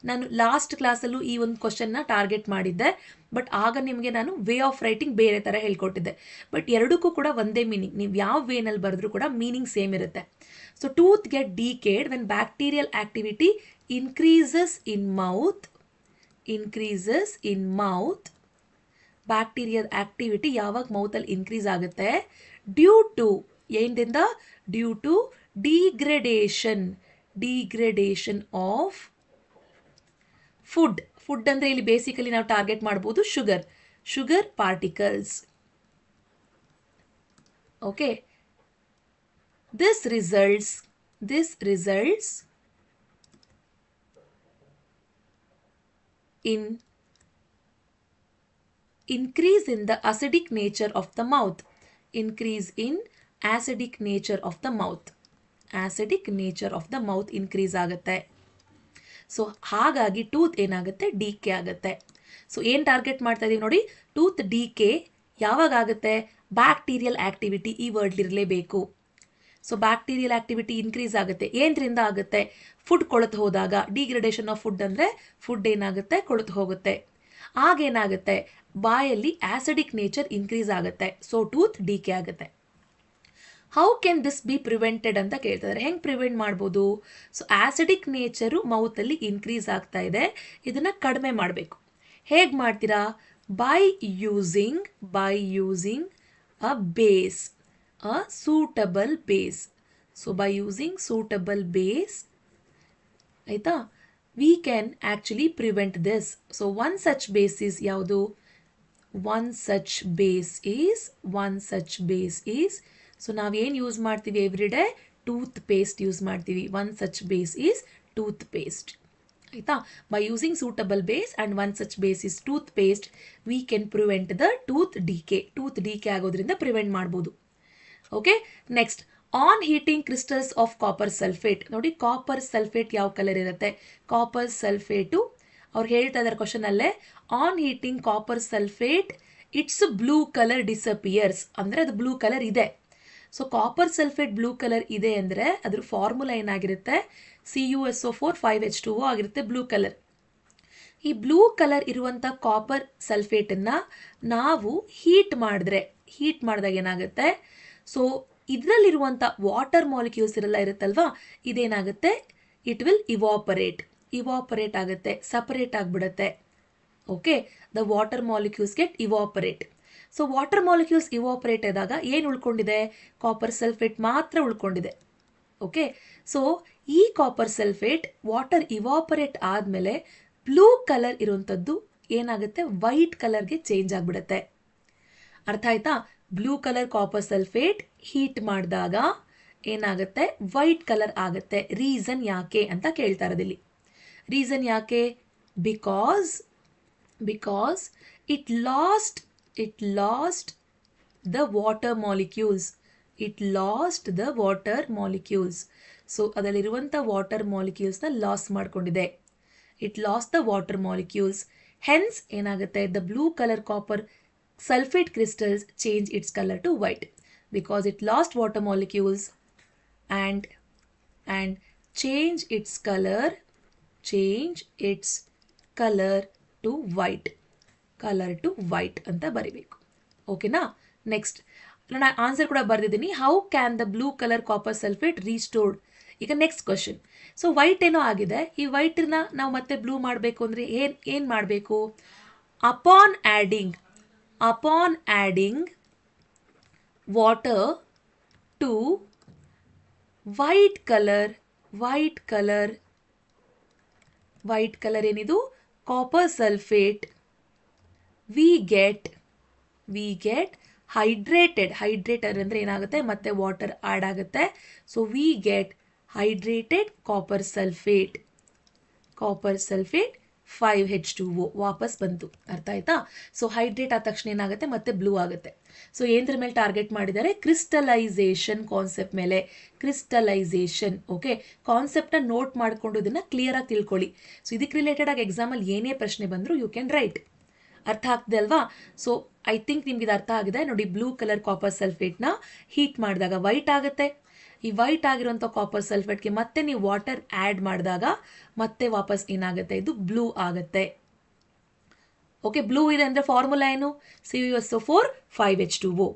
S1: ನಾನು last ಕ್ಲಾಸಲ್ಲೂ ಈ ಒಂದು ಕ್ವಶನ್ನ target ಮಾಡಿದ್ದೆ, ಬಟ್ ಆಗ ನಿಮಗೆ ನಾನು ವೇ ಆಫ್ ರೈಟಿಂಗ್ ಬೇರೆ ಥರ ಹೇಳ್ಕೊಟ್ಟಿದ್ದೆ. ಬಟ್ ಎರಡಕ್ಕೂ ಕೂಡ ಒಂದೇ ಮೀನಿಂಗ್. ನೀವು ಯಾವ ವೇನಲ್ಲಿ ಬರೆದ್ರೂ ಕೂಡ ಮೀನಿಂಗ್ ಸೇಮ್ ಇರುತ್ತೆ. So tooth get decayed when bacterial activity increases in mouth. Increases in mouth. Bacterial activity ಯಾವಾಗ ಮೌತಲ್ಲಿ ಇನ್ಕ್ರೀಸ್ ಆಗುತ್ತೆ? ಡ್ಯೂ ಟು ಏನಿಂದ? Due to degradation. Degradation of food. Food ಅಂದರೆ ಇಲ್ಲಿ ಬೇಸಿಕಲಿ ನಾವು ಟಾರ್ಗೆಟ್ ಮಾಡ್ಬೋದು sugar particles. Okay, this results in increase in the acidic nature of the mouth. Increase in acidic nature of the mouth. Acidic nature of the mouth increase ಆಗುತ್ತೆ. So ಹಾಗಾಗಿ tooth ಏನಾಗುತ್ತೆ? DK ಆಗುತ್ತೆ. So ಏನು target ಮಾಡ್ತಾ ಇದೀವಿ ನೋಡಿ, tooth DK ಯಾವಾಗ ಆಗುತ್ತೆ? ಬ್ಯಾಕ್ಟೀರಿಯಲ್ ಆಕ್ಟಿವಿಟಿ ಈ ವರ್ಡ್ಲಿರಲೇಬೇಕು. ಸೊ ಬ್ಯಾಕ್ಟೀರಿಯಲ್ ಆಕ್ಟಿವಿಟಿ ಇನ್ಕ್ರೀಸ್ ಆಗುತ್ತೆ. ಏನರಿಂದ ಆಗುತ್ತೆ? ಫುಡ್ ಕೊಳೆತು ಹೋದಾಗ. ಡಿಗ್ರೇಡೇಷನ್ ಆಫ್ ಫುಡ್ ಅಂದರೆ ಫುಡ್ ಏನಾಗುತ್ತೆ? ಕೊಳೆತು ಹೋಗುತ್ತೆ. ಆಗೇನಾಗುತ್ತೆ? ಬಾಯಲ್ಲಿ ಆಸಿಡಿಕ್ ನೇಚರ್ ಇನ್ಕ್ರೀಸ್ ಆಗುತ್ತೆ. ಸೊ ಟೂತ್ ಡಿಕೆ ಆಗುತ್ತೆ. How can this be prevented ಅಂತ ಕೇಳ್ತಿದ್ದಾರೆ. ಹೆಂಗೆ ಪ್ರಿವೆಂಟ್ ಮಾಡ್ಬೋದು? ಸೊ ಆಸಿಡಿಕ್ ನೇಚರು ಮೌತಲ್ಲಿ ಇನ್ಕ್ರೀಸ್ ಆಗ್ತಾ ಇದೆ, ಇದನ್ನು ಕಡಿಮೆ ಮಾಡಬೇಕು. ಹೇಗೆ ಮಾಡ್ತೀರಾ? By using a base, a suitable base. So by using suitable base, ಆಯಿತಾ, we can actually prevent this. So one such base is ಯಾವುದು? One such base is so ನಾವೇನು ಯೂಸ್ ಮಾಡ್ತೀವಿ every day? Toothpaste use ಮಾಡ್ತೀವಿ. One such base is toothpaste, ಆಯಿತಾ. By using suitable base and one such base is toothpaste we can prevent the tooth decay. Tooth decay ಆಗೋದ್ರಿಂದ prevent ಮಾಡ್ಬೋದು. Okay, next, on heating crystals of copper sulphate. ನೋಡಿ, copper sulphate ಯಾವ colour ಇರುತ್ತೆ? Copper sulphate ಅವ್ರು ಹೇಳ್ತಾ ಇದ್ದಾರೆ ಕ್ವಶನಲ್ಲೇ, on heating copper sulphate its blue colour disappears. ಅಂದರೆ ಅದು ಬ್ಲೂ ಕಲರ್ ಇದೆ. So copper sulphate blue colour ಇದೆ ಅಂದರೆ ಅದ್ರ ಫಾರ್ಮುಲಾ ಏನಾಗಿರುತ್ತೆ? CuSO4 5H2O ಆಗಿರುತ್ತೆ, ಬ್ಲೂ ಕಲರ್. ಈ ಬ್ಲೂ ಕಲರ್ ಇರುವಂಥ ಕಾಪರ್ ಸಲ್ಫೇಟನ್ನು ನಾವು ಹೀಟ್ ಮಾಡಿದಾಗ ಏನಾಗುತ್ತೆ, ಸೊ ಇದರಲ್ಲಿರುವಂಥ ವಾಟರ್ ಮಾಲಿಕ್ಯೂಲ್ಸ್ ಇರುತ್ತಲ್ವಾ, ಇದೇನಾಗುತ್ತೆ, ಇಟ್ ವಿಲ್ ಇವಾಪರೇಟ್ ಆಗುತ್ತೆ, ಸಪರೇಟ್ ಆಗಿಬಿಡುತ್ತೆ. Okay, the water molecules get evaporate. So water molecules evaporate ಆದಾಗ ಏನು ಉಳ್ಕೊಂಡಿದೆ, ಕಾಪರ್ ಸಲ್ಫೇಟ್ ಮಾತ್ರ ಉಳ್ಕೊಂಡಿದೆ. ಓಕೆ, ಸೊ ಈ ಕಾಪರ್ ಸಲ್ಫೇಟ್ ವಾಟರ್ ಇವಾಪರೇಟ್ ಆದಮೇಲೆ ಬ್ಲೂ ಕಲರ್ ಇರುವಂಥದ್ದು ಏನಾಗುತ್ತೆ, ವೈಟ್ ಕಲರ್ಗೆ ಚೇಂಜ್ ಆಗಿಬಿಡುತ್ತೆ. ಅರ್ಥ ಆಯ್ತಾ? Blue colour copper sulphate heat ಮಾಡಿದಾಗ ಏನಾಗುತ್ತೆ, ವೈಟ್ ಕಲರ್ ಆಗುತ್ತೆ. ರೀಸನ್ ಯಾಕೆ ಅಂತ ಕೇಳ್ತಾ ಇರೋದಿಲ್ಲಿ. ರೀಸನ್ ಯಾಕೆ, because it lost the water molecules. So ಅದರಲ್ಲಿರುವಂಥ ವಾಟರ್ ಮಾಲಿಕ್ಯೂಲ್ಸ್ನ ಲಾಸ್ ಮಾಡ್ಕೊಂಡಿದೆ. It lost the water molecules. Hence ಏನಾಗುತ್ತೆ, the blue colour copper sulfate crystals change its color to white because it lost water molecules and change its color to white ಅಂತ ಬರಿಬೇಕು. ಓಕೆನಾ? Next ನಾನು answer ಕೂಡ ಬರೆದಿದ್ದೀನಿ. How can the blue colour copper sulphate restored? ಈಗ next question. So white ಏನೋ ಆಗಿದೆ, ಈ ವೈಟನ್ನ ನಾವು ಮತ್ತೆ ಬ್ಲೂ ಮಾಡಬೇಕು ಅಂದರೆ ಏನು ಮಾಡಬೇಕು? Upon adding water to white color ಏನಿದು, copper sulphate, we get hydrated ಅಂದರೆ ಏನಾಗುತ್ತೆ, ಮತ್ತೆ ವಾಟರ್ ಆ್ಯಡ್ ಆಗುತ್ತೆ. So we get hydrated copper sulfate 5H2O ವಾಪಸ್ ಬಂತು. ಅರ್ಥ ಆಯ್ತಾ? ಸೊ ಹೈಡ್ರೇಟ್ ಆದ ತಕ್ಷಣ ಏನಾಗುತ್ತೆ, ಮತ್ತೆ ಬ್ಲೂ ಆಗುತ್ತೆ. ಸೊ ಏನದ್ರ ಮೇಲೆ ಟಾರ್ಗೆಟ್ ಮಾಡಿದ್ದಾರೆ, ಕ್ರಿಸ್ಟಲೈಸೇಷನ್ ಕಾನ್ಸೆಪ್ಟ್ ಮೇಲೆ. ಕ್ರಿಸ್ಟಲೈಸೇಷನ್, ಓಕೆ, ಕಾನ್ಸೆಪ್ಟನ್ನ ನೋಟ್ ಮಾಡಿಕೊಂಡು ಇದನ್ನು ಕ್ಲಿಯರಾಗಿ ತಿಳ್ಕೊಳ್ಳಿ. ಸೊ ಇದಕ್ಕೆ ರಿಲೇಟೆಡ್ ಆಗಿ ಎಕ್ಸಾಮಲ್ಲಿ ಏನೇ ಪ್ರಶ್ನೆ ಬಂದರೂ ಯು ಕ್ಯಾನ್ ರೈಟ್. ಅರ್ಥ ಆಗ್ತದೆ ಅಲ್ವಾ? ಸೊ ಐ ಥಿಂಕ್ ನಿಮ್ಗೆ ಇದು ಅರ್ಥ ಆಗಿದೆ ನೋಡಿ. ಬ್ಲೂ ಕಲರ್ ಕಾಪರ್ ಸಲ್ಫೇಟ್ನ ಹೀಟ್ ಮಾಡಿದಾಗ ವೈಟ್ ಆಗುತ್ತೆ. ಈ ವೈಟ್ ಆಗಿರುವಂಥ ಕಾಪರ್ ಸಲ್ಫೇಟ್ಗೆ ಮತ್ತೆ ನೀವು ವಾಟರ್ ಆ್ಯಡ್ ಮಾಡಿದಾಗ ಮತ್ತೆ ವಾಪಸ್ ಏನಾಗುತ್ತೆ, ಇದು ಬ್ಲೂ ಆಗುತ್ತೆ. ಓಕೆ, ಬ್ಲೂ ಇದೆ ಅಂದರೆ ಫಾರ್ಮುಲಾ ಏನು, CuSO4 5H2O.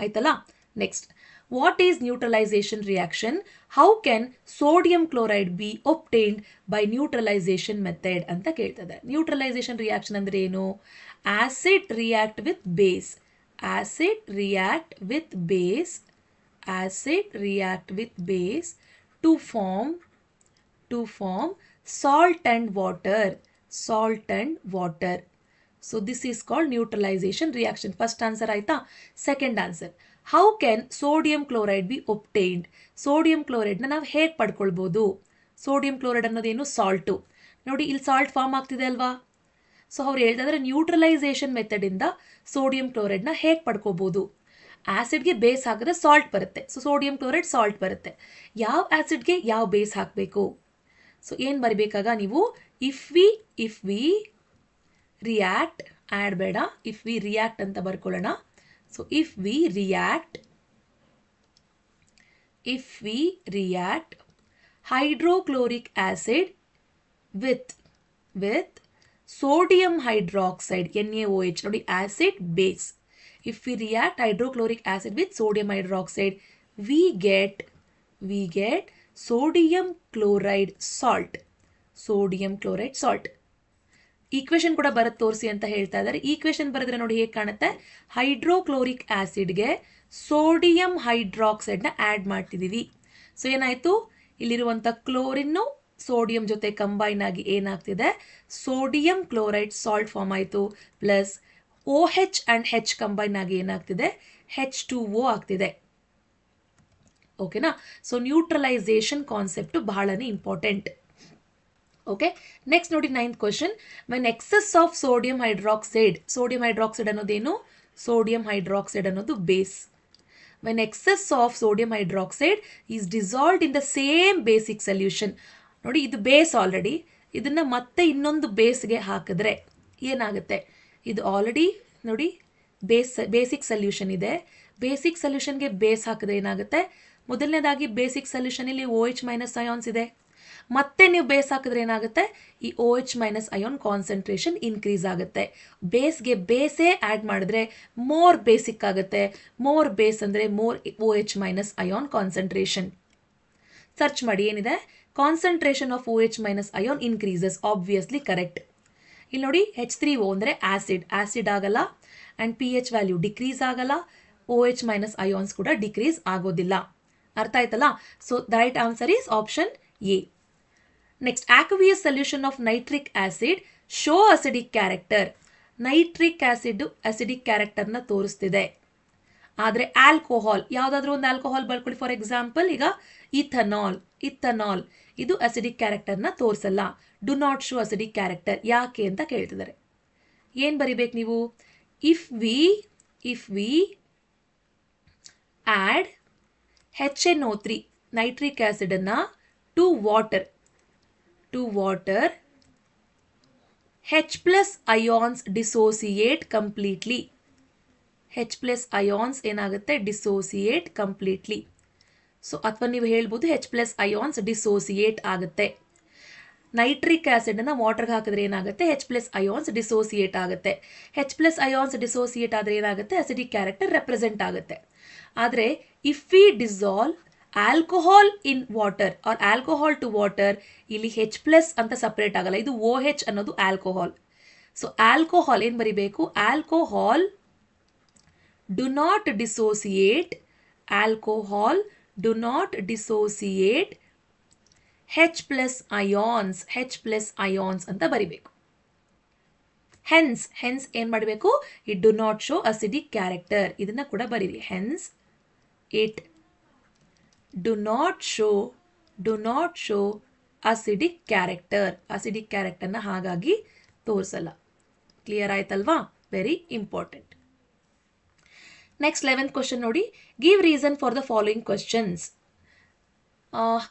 S1: ಆಯ್ತಲ್ಲ? Next, what is neutralisation reaction? How can sodium chloride be obtained by neutralisation method ಅಂತ ಕೇಳ್ತದೆ. ನ್ಯೂಟ್ರಲೈಸೇಷನ್ ರಿಯಾಕ್ಷನ್ ಅಂದರೆ ಏನು? Acid react with base to form salt and water. So this is called neutralization reaction. First answer ಆಯ್ತಾ? Second answer, how can sodium chloride be obtained? Sodium ಕ್ಲೋರೈಡ್ನ ನಾವು ಹೇಗೆ ಪಡ್ಕೊಳ್ಬೋದು? Sodium chloride ಅನ್ನೋದೇನು, ಸಾಲ್ಟು. ನೋಡಿ ಇಲ್ಲಿ ಸಾಲ್ಟ್ ಫಾರ್ಮ್ ಆಗ್ತಿದೆ ಅಲ್ವಾ? ಸೊ ಅವ್ರು ಹೇಳ್ತಿದ್ರೆ ನ್ಯೂಟ್ರಲೈಸೇಷನ್ ಮೆಥಡಿಂದ ಸೋಡಿಯಂ ಕ್ಲೋರೈಡ್ನ ಹೇಗೆ ಪಡ್ಕೋಬೋದು? ಆ್ಯಸಿಡ್ಗೆ ಬೇಸ್ ಹಾಕಿದ್ರೆ ಸಾಲ್ಟ್ ಬರುತ್ತೆ. ಸೊ ಸೋಡಿಯಂ ಕ್ಲೋರೈಡ್ ಸಾಲ್ಟ್ ಬರುತ್ತೆ. ಯಾವ ಆ್ಯಸಿಡ್ಗೆ ಯಾವ ಬೇಸ್ ಹಾಕಬೇಕು? ಸೊ ಏನು ಬರಿಬೇಕಾಗ ನೀವು, ಇಫ್ ವಿ ರಿಯಾಕ್ಟ್, ಆ್ಯಡ್ ಬೇಡ, ಇಫ್ ವಿ ರಿಯಾಕ್ಟ್ ಅಂತ ಬರ್ಕೊಳ್ಳೋಣ. So if we react hydrochloric acid with sodium hydroxide NaOH. ನೋಡಿ, acid base. If we react hydrochloric acid with sodium hydroxide, we get sodium chloride salt. Equation ಕೂಡ ಬರುತ್ತೆ ತೋರಿಸಿ ಅಂತ ಹೇಳ್ತಾ ಇದ್ದಾರೆ. ಈಕ್ವೇಶನ್ ಬರೆದ್ರೆ ನೋಡಿ ಹೇಗೆ ಕಾಣುತ್ತೆ, ಹೈಡ್ರೋಕ್ಲೋರಿಕ್ ಆಸಿಡ್ಗೆ ಸೋಡಿಯಂ ಹೈಡ್ರಾಕ್ಸೈಡ್ನ ಆ್ಯಡ್ ಮಾಡ್ತಿದ್ದೀವಿ. ಸೊ ಏನಾಯಿತು, ಇಲ್ಲಿರುವಂಥ ಕ್ಲೋರಿನ್ನು ಸೋಡಿಯಂ ಜೊತೆ ಕಂಬೈನ್ ಆಗಿ ಏನಾಗ್ತಿದೆ, ಸೋಡಿಯಂ ಕ್ಲೋರೈಡ್ ಸಾಲ್ಟ್ ಫಾರ್ಮ್ ಆಯಿತು. Plus OH and H combine ಆಗಿ ಏನಾಗ್ತಿದೆ, H2O ಆಗ್ತಿದೆ. ಓಕೆನಾ? ಸೊ ನ್ಯೂಟ್ರಲೈಸೇಷನ್ ಕಾನ್ಸೆಪ್ಟು ಬಹಳನೇ ಇಂಪಾರ್ಟೆಂಟ್. ಓಕೆ, ನೆಕ್ಸ್ಟ್ ನೋಡಿ 9th question. When excess of sodium hydroxide ಅನ್ನೋದೇನು, ಸೋಡಿಯಂ ಹೈಡ್ರಾಕ್ಸೈಡ್ ಅನ್ನೋದು base. When excess of sodium hydroxide is dissolved in the same basic solution. ನೋಡಿ, ಇದು ಬೇಸ್ ಆಲ್ರೆಡಿ, ಇದನ್ನು ಮತ್ತೆ ಇನ್ನೊಂದು ಬೇಸ್ಗೆ ಹಾಕಿದ್ರೆ ಏನಾಗುತ್ತೆ, ಇದು ಆಲ್ರೆಡಿ ನೋಡಿ ಬೇಸಿಕ್ ಸೊಲ್ಯೂಷನ್ ಇದೆ. ಬೇಸಿಕ್ ಸೊಲ್ಯೂಷನ್ಗೆ ಬೇಸ್ ಹಾಕಿದ್ರೆ ಏನಾಗುತ್ತೆ, ಮೊದಲನೇದಾಗಿ ಬೇಸಿಕ್ ಸೊಲ್ಯೂಷನಲ್ಲಿ OH- ಅಯಾನ್ಸ್ ಇದೆ. ಮತ್ತೆ ನೀವು ಬೇಸ್ ಹಾಕಿದ್ರೆ ಏನಾಗುತ್ತೆ, ಈ OH minus ion concentration increase ಆಗುತ್ತೆ. ಬೇಸ್ಗೆ ಬೇಸೇ ಆ್ಯಡ್ ಮಾಡಿದ್ರೆ ಮೋರ್ ಬೇಸಿಕ್ ಆಗುತ್ತೆ. ಮೋರ್ ಬೇಸ್ ಅಂದರೆ more OH minus ion concentration. Search ಮಾಡಿ ಏನಿದೆ, concentration of OH minus ion increases, obviously correct. ಇಲ್ಲಿ ನೋಡಿ H3O ಅಂದರೆ ಆಸಿಡ್ ಆಗಲ್ಲ, ಆ್ಯಂಡ್ pH ವ್ಯಾಲ್ಯೂ ಡಿಕ್ರೀಸ್ ಆಗಲ್ಲ, OH ಮೈನಸ್ ಅಯಾನ್ಸ್ ಕೂಡ ಡಿಕ್ರೀಸ್ ಆಗೋದಿಲ್ಲ. ಅರ್ಥ ಆಯ್ತಲ್ಲ? So the right answer is option A. Next, ಆಕ್ವಿಯಸ್ solution of nitric acid show acidic character. Nitric acid acidic ಕ್ಯಾರೆಕ್ಟರ್ನ ತೋರಿಸ್ತಿದೆ. ಆದರೆ ಆಲ್ಕೋಹಾಲ್, ಯಾವುದಾದ್ರೂ ಒಂದು ಆಲ್ಕೋಹಾಲ್ ಬರ್ಕೊಳ್ಳಿ. ಫಾರ್ ಎಕ್ಸಾಂಪಲ್ ಈಗ ಇಥನಾಲ್ ಇದು ಅಸಿಡಿಕ್ ಕ್ಯಾರೆಕ್ಟರ್ನ ತೋರಿಸಲ್ಲ. Do not show acidic character. ಯಾಕೆ ಅಂತ ಕೇಳ್ತಿದ್ದಾರೆ. ಏನು ಬರಿಬೇಕು ನೀವು? If we add HNO3 nitric ಆಸಿಡನ್ನು to water H plus ions dissociate completely. H plus ions ಏನಾಗುತ್ತೆ? Dissociate completely. ಸೊ ಅಥವಾ ನೀವು ಹೇಳ್ಬೋದು H ಪ್ಲಸ್ ಅಯಾನ್ಸ್ ಡಿಸೋಸಿಯೇಟ್ ಆಗುತ್ತೆ. ನೈಟ್ರಿಕ್ ಆಸಿಡನ್ನು ವಾಟರ್ಗೆ ಹಾಕಿದ್ರೆ ಏನಾಗುತ್ತೆ? H ಪ್ಲಸ್ ಅಯಾನ್ಸ್ ಡಿಸೋಸಿಯೇಟ್ ಆಗುತ್ತೆ. H ಪ್ಲಸ್ ಅಯಾನ್ಸ್ ಡಿಸೋಸಿಯೇಟ್ ಆದರೆ ಏನಾಗುತ್ತೆ? ಅಸಿಡಿಕ್ ಕ್ಯಾರೆಕ್ಟರ್ ರೆಪ್ರೆಸೆಂಟ್ ಆಗುತ್ತೆ. ಆದರೆ if we dissolve alcohol in water or alcohol to water, ಇಲ್ಲಿ H ಪ್ಲಸ್ ಅಂತ ಸಪ್ರೇಟ್ ಆಗಲ್ಲ. ಇದು OH ಅನ್ನೋದು ಆಲ್ಕೋಹಾಲ್. ಸೊ ಆಲ್ಕೋಹಾಲ್ ಏನು ಬರಿಬೇಕು? Alcohol do not dissociate H plus ions ಅಂತ ಬರಿಬೇಕು. ಹೆನ್ಸ್ ಏನು ಮಾಡಬೇಕು? It do not show acidic character. ಇದನ್ನ ಕೂಡ ಬರೀರಿ. Hence it do not show acidic ಕ್ಯಾರೆಕ್ಟರ್ನ ಹಾಗಾಗಿ ತೋರಿಸಲ್ಲ. ಕ್ಲಿಯರ್ ಆಯ್ತಲ್ವಾ? Very important. Next 11th question ನೋಡಿ. Give reason for the following questions.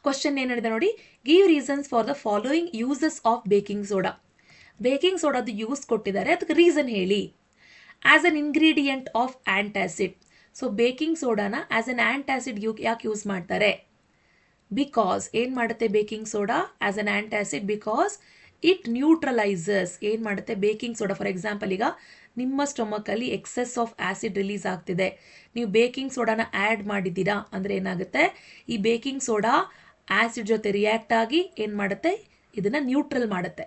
S1: Question ಏನಿದೆ ನೋಡಿ. Give reasons for the following uses of baking soda. Baking ಸೋಡಾದು ಯೂಸ್ ಕೊಟ್ಟಿದ್ದಾರೆ, ಅದಕ್ಕೆ ರೀಸನ್ ಹೇಳಿ. As an ingredient of antacid. So baking ಸೋಡಾನ as an antacid ಯಾಕೆ use ಮಾಡ್ತಾರೆ? ಬಿಕಾಸ್ ಏನು ಮಾಡುತ್ತೆ baking soda as an antacid? Because it neutralises. ಏನು ಮಾಡುತ್ತೆ ಬೇಕಿಂಗ್ ಸೋಡಾ? ಫಾರ್ ಎಕ್ಸಾಂಪಲ್ ಈಗ ನಿಮ್ಮ ಸ್ಟೊಮಕಲ್ಲಿ ಎಕ್ಸೆಸ್ ಆಫ್ ಆ್ಯಸಿಡ್ ರಿಲೀಸ್ ಆಗ್ತಿದೆ, ನೀವು ಬೇಕಿಂಗ್ ಸೋಡಾನ ಆ್ಯಡ್ ಮಾಡಿದ್ದೀರಾ ಅಂದರೆ ಏನಾಗುತ್ತೆ? ಈ ಬೇಕಿಂಗ್ ಸೋಡಾ ಆ್ಯಸಿಡ್ ಜೊತೆ ರಿಯಾಕ್ಟ್ ಆಗಿ ಏನು ಮಾಡುತ್ತೆ? ಇದನ್ನು ನ್ಯೂಟ್ರಲ್ ಮಾಡುತ್ತೆ.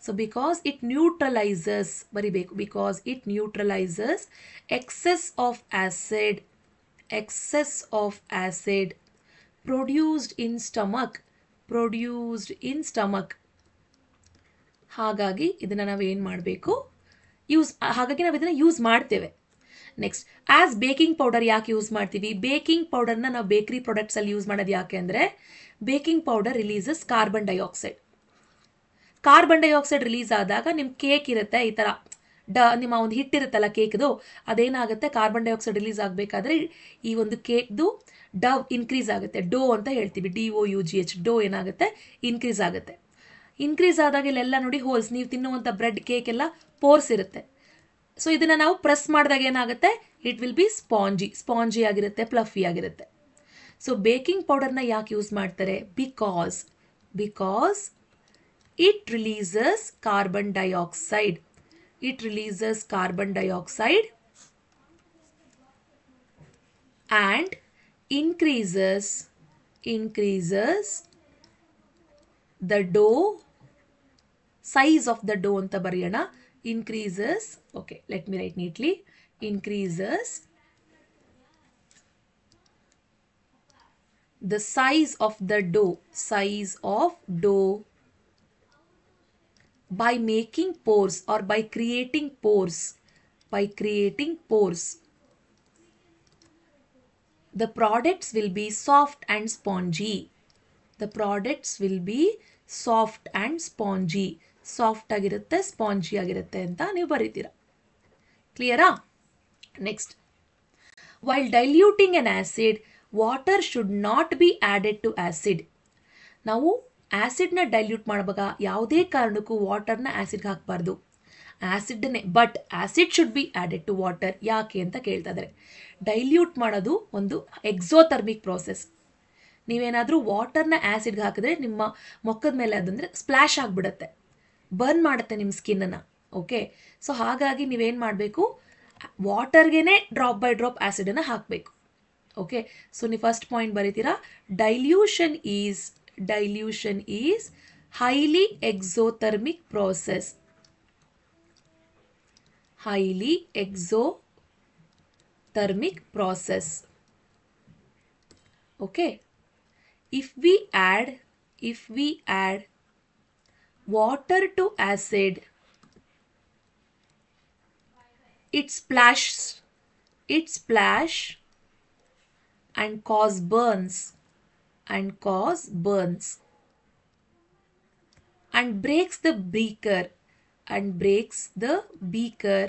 S1: ಸೊ ಬಿಕಾಸ್ ಇಟ್ ನ್ಯೂಟ್ರಲೈಸಸ್ ಬರಿಬೇಕು. Because it neutralises excess of acid produced in stomach. ಹಾಗಾಗಿ ಇದನ್ನು ನಾವು ಏನು ಮಾಡಬೇಕು? ಹಾಗಾಗಿ ನಾವು ಇದನ್ನು ಯೂಸ್ ಮಾಡ್ತೇವೆ. ನೆಕ್ಸ್ಟ್, ಆಸ್ ಬೇಕಿಂಗ್ ಪೌಡರ್ ಯಾಕೆ ಯೂಸ್ ಮಾಡ್ತೀವಿ? ಬೇಕಿಂಗ್ ಪೌಡರ್ನ ನಾವು ಬೇಕರಿ ಪ್ರಾಡಕ್ಟ್ಸಲ್ಲಿ ಯೂಸ್ ಮಾಡೋದು ಯಾಕೆ ಅಂದರೆ, baking powder releases carbon dioxide release ಆದಾಗ ನಿಮ್ಮ ಕೇಕ್ ಇರುತ್ತೆ, ಈ ಥರ ನಿಮ್ಮ ಒಂದು ಹಿಟ್ಟಿರುತ್ತಲ್ಲ ಕೇಕ್ದು, ಅದೇನಾಗುತ್ತೆ? ಕಾರ್ಬನ್ ಡೈಆಕ್ಸೈಡ್ ರಿಲೀಸ್ ಆಗಬೇಕಾದ್ರೆ ಈ ಒಂದು ಕೇಕ್ದು ಡವ್ ಇನ್ಕ್ರೀಸ್ ಆಗುತ್ತೆ. ಡೋ ಅಂತ ಹೇಳ್ತೀವಿ, DOUGH. ಡೋ ಏನಾಗುತ್ತೆ? ಇನ್ಕ್ರೀಸ್ ಆಗುತ್ತೆ. ಇನ್ಕ್ರೀಸ್ ಆದಾಗ ಇಲ್ಲೆಲ್ಲ ನೋಡಿ ಹೋಲ್ಸ್, ನೀವು ತಿನ್ನುವಂಥ ಬ್ರೆಡ್ ಕೇಕ್ ಎಲ್ಲ ಪೋರ್ಸ್ ಇರುತ್ತೆ. ಸೊ ಇದನ್ನು ನಾವು ಪ್ರೆಸ್ ಮಾಡಿದಾಗ ಏನಾಗುತ್ತೆ? ಇಟ್ ವಿಲ್ ಬಿ ಸ್ಪಾಂಜಿ ಆಗಿರುತ್ತೆ, ಫ್ಲಫಿ ಆಗಿರುತ್ತೆ. ಸೊ ಬೇಕಿಂಗ್ ಪೌಡರ್ನ ಯಾಕೆ ಯೂಸ್ ಮಾಡ್ತಾರೆ? Because it releases carbon dioxide. and increases the dough size of the dough anta bariyana. Increases, okay, let me write neatly. Increases the size of the dough by making pores or by creating pores. The products will be soft and spongy. Soft ಆಗಿರುತ್ತೆ, spongy ಆಗಿರುತ್ತೆ ಅಂತ ನೀವು ಬರೀತೀರಾ. ಕ್ಲಿಯರಾ? Next, while diluting an acid, water should not be added to acid. ನಾವು ಆಸಿಡ್ನ dilute ಮಾಡುವಾಗ ಯಾವುದೇ ಕಾರಣಕ್ಕೂ ವಾಟರ್ನ ಆಸಿಡ್ಗೆ ಹಾಕಬಾರ್ದು. ಆಸಿಡ್ನೇ, but acid should be added to water. ಯಾಕೆ ಅಂತ ಕೇಳ್ತಾ ಇದ್ದಾರೆ. ಡೈಲ್ಯೂಟ್ ಮಾಡೋದು ಒಂದು ಎಕ್ಸೋಥರ್ಮಿಕ್ ಪ್ರೋಸೆಸ್. ನೀವೇನಾದರೂ ವಾಟರ್ನ ಆ್ಯಸಿಡ್ಗೆ ಹಾಕಿದ್ರೆ ನಿಮ್ಮ ಮುಖದ ಮೇಲೆ ಅದಂದರೆ ಸ್ಪ್ಲ್ಯಾಶ್ ಆಗಿಬಿಡುತ್ತೆ, ಬರ್ನ್ ಮಾಡುತ್ತೆ ನಿಮ್ಮ ಸ್ಕಿನ್ನನ್ನು. ಓಕೆ, ಸೊ ಹಾಗಾಗಿ ನೀವೇನು ಮಾಡಬೇಕು, ವಾಟರ್ಗೆ ಡ್ರಾಪ್ ಬೈ ಡ್ರಾಪ್ ಆ್ಯಸಿಡನ್ನು ಹಾಕಬೇಕು. ಓಕೆ, ಸೊ ನೀವು ಫಸ್ಟ್ ಪಾಯಿಂಟ್ ಬರೀತೀರಾ, dilution is highly exothermic process. Highly exothermic process. Okay, if we add water to acid, it splash and cause burns and breaks the beaker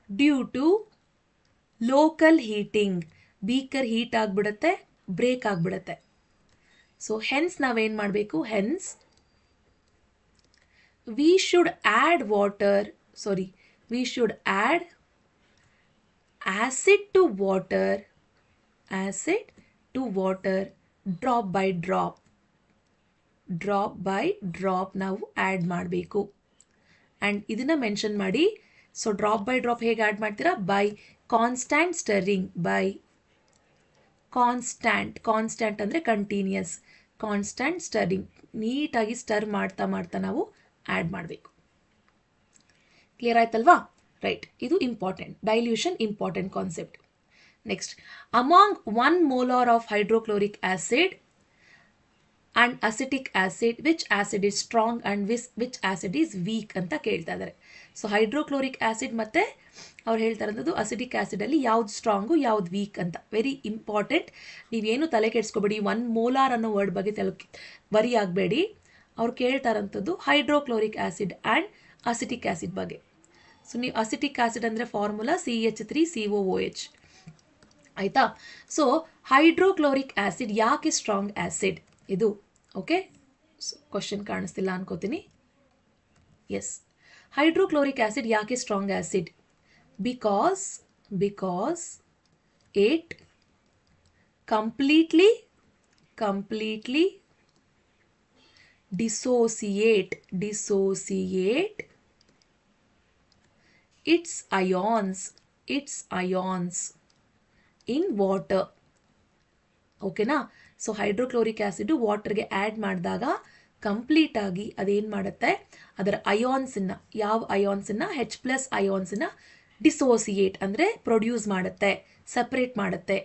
S1: due to local heating. Beaker heat ಆಗಿಬಿಡುತ್ತೆ, break ಆಗಿಬಿಡುತ್ತೆ. So hence ನಾವೇನು ಮಾಡಬೇಕು, we should add acid to water drop by drop ನಾವು add ಮಾಡಬೇಕು. And ಇದನ್ನು mention ಮಾಡಿ. So drop by drop ಹೇಗೆ add ಮಾಡ್ತೀರಾ, ಬೈ ಕಾನ್ಸ್ಟ್ಯಾಂಟ್ ಸ್ಟರಿಂಗ್, ಕಾನ್ಸ್ಟ್ಯಾಂಟ್ ಅಂದರೆ ಕಂಟಿನ್ಯೂಸ್, ಕಾನ್ಸ್ಟ್ಯಾಂಟ್ ಸ್ಟರಿಂಗ್, ನೀಟಾಗಿ ಸ್ಟರ್ ಮಾಡ್ತಾ ನಾವು ಆ್ಯಡ್ ಮಾಡಬೇಕು. ಕ್ಲಿಯರ್ ಆಯ್ತಲ್ವಾ? ರೈಟ್, ಇದು important, dilution important concept. Next, among 1 molar of hydrochloric acid and acetic acid, which acid is strong and which acid is weak ಅಂತ ಕೇಳ್ತಾ ಇದ್ದಾರೆ. ಸೊ ಹೈಡ್ರೋಕ್ಲೋರಿಕ್ ಆ್ಯಸಿಡ್ ಮತ್ತು ಅವ್ರು ಹೇಳ್ತಾ ಇರೋದು ಅಸಿಟಿಕ್ ಆ್ಯಸಿಡಲ್ಲಿ ಯಾವ್ದು ಸ್ಟ್ರಾಂಗು ಯಾವ್ದು ವೀಕ್ ಅಂತ. ವೆರಿ ಇಂಪಾರ್ಟೆಂಟ್, ನೀವೇನು ತಲೆ ಕೆಡಿಸ್ಕೊಬೇಡಿ, 1 molar ಅನ್ನೋ ವರ್ಡ್ ಬಗ್ಗೆ ವರಿ ಆಗಬೇಡಿ. ಅವ್ರು ಕೇಳ್ತಾ ಇರೋಂಥದ್ದು hydrochloric acid and acetic acid ಬಗ್ಗೆ. ಸೊ ನೀವು ಅಸಿಟಿಕ್ ಆ್ಯಸಿಡ್ ಅಂದರೆ ಫಾರ್ಮುಲಾ CH3COOH ಆಯಿತಾ. ಸೊ ಹೈಡ್ರೋಕ್ಲೋರಿಕ್ ಆ್ಯಸಿಡ್ ಯಾಕೆ ಸ್ಟ್ರಾಂಗ್ ಆ್ಯಸಿಡ್ ಇದು? ಓಕೆ, ಕ್ವಶನ್ ಕಾಣಿಸ್ತಿಲ್ಲ ಅನ್ಕೋತೀನಿ. ಎಸ್, ಹೈಡ್ರೋಕ್ಲೋರಿಕ್ ಆ್ಯಸಿಡ್ ಯಾಕೆ strong acid? Because it completely dissociate its ions in water. ಓಕೆನಾ? ಸೊ ಹೈಡ್ರೋಕ್ಲೋರಿಕ್ ಆ್ಯಸಿಡ್ ವಾಟರ್ಗೆ ಆ್ಯಡ್ ಮಾಡಿದಾಗ ಕಂಪ್ಲೀಟಾಗಿ ಅದೇನು ಮಾಡುತ್ತೆ, ಅದರ ಅಯಾನ್ಸನ್ನು, ಯಾವ ಅಯಾನ್ಸನ್ನು, H+ ಅಯಾನ್ಸನ್ನು ಡಿಸೋಸಿಯೇಟ್ ಅಂದರೆ ಪ್ರೊಡ್ಯೂಸ್ ಮಾಡುತ್ತೆ, ಸಪ್ರೇಟ್ ಮಾಡುತ್ತೆ.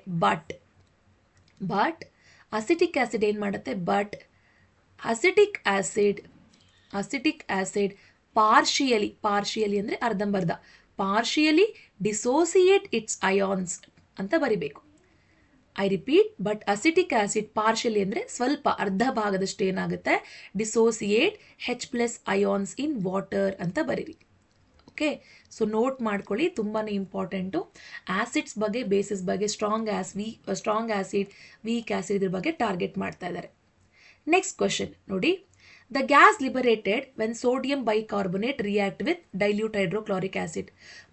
S1: ಬಟ್ ಅಸಿಟಿಕ್ ಆ್ಯಸಿಡ್ ಏನು ಮಾಡುತ್ತೆ, ಅಸಿಟಿಕ್ ಆ್ಯಸಿಡ್ ಪಾರ್ಷಿಯಲಿ ಅಂದರೆ ಅರ್ಧಂಬರ್ಧ, ಪಾರ್ಷಿಯಲಿ ಡಿಸೋಸಿಯೇಟ್ ಇಟ್ಸ್ ಅಯಾನ್ಸ್ ಅಂತ ಬರಿಬೇಕು. I repeat, but acetic acid partially ಅಂದರೆ ಸ್ವಲ್ಪ, ಅರ್ಧ ಭಾಗದಷ್ಟು ಏನಾಗುತ್ತೆ, dissociate H+ ions in water ಅಂತ ಬರೀರಿ. ಓಕೆ, ಸೊ ನೋಟ್ ಮಾಡ್ಕೊಳ್ಳಿ, ತುಂಬಾ ಇಂಪಾರ್ಟೆಂಟು. ಆ್ಯಸಿಡ್ಸ್ ಬಗ್ಗೆ, ಬೇಸಿಸ್ ಬಗ್ಗೆ, ಸ್ಟ್ರಾಂಗ್ ಆ್ಯಸಿಡ್, ವೀಕ್ ಆ್ಯಸಿಡ್ ಇದ್ರ ಬಗ್ಗೆ ಟಾರ್ಗೆಟ್ ಮಾಡ್ತಾ ಇದ್ದಾರೆ. ನೆಕ್ಸ್ಟ್ ಕ್ವಶನ್ ನೋಡಿ, the gas liberated when sodium bicarbonate react with dilute hydrochloric acid.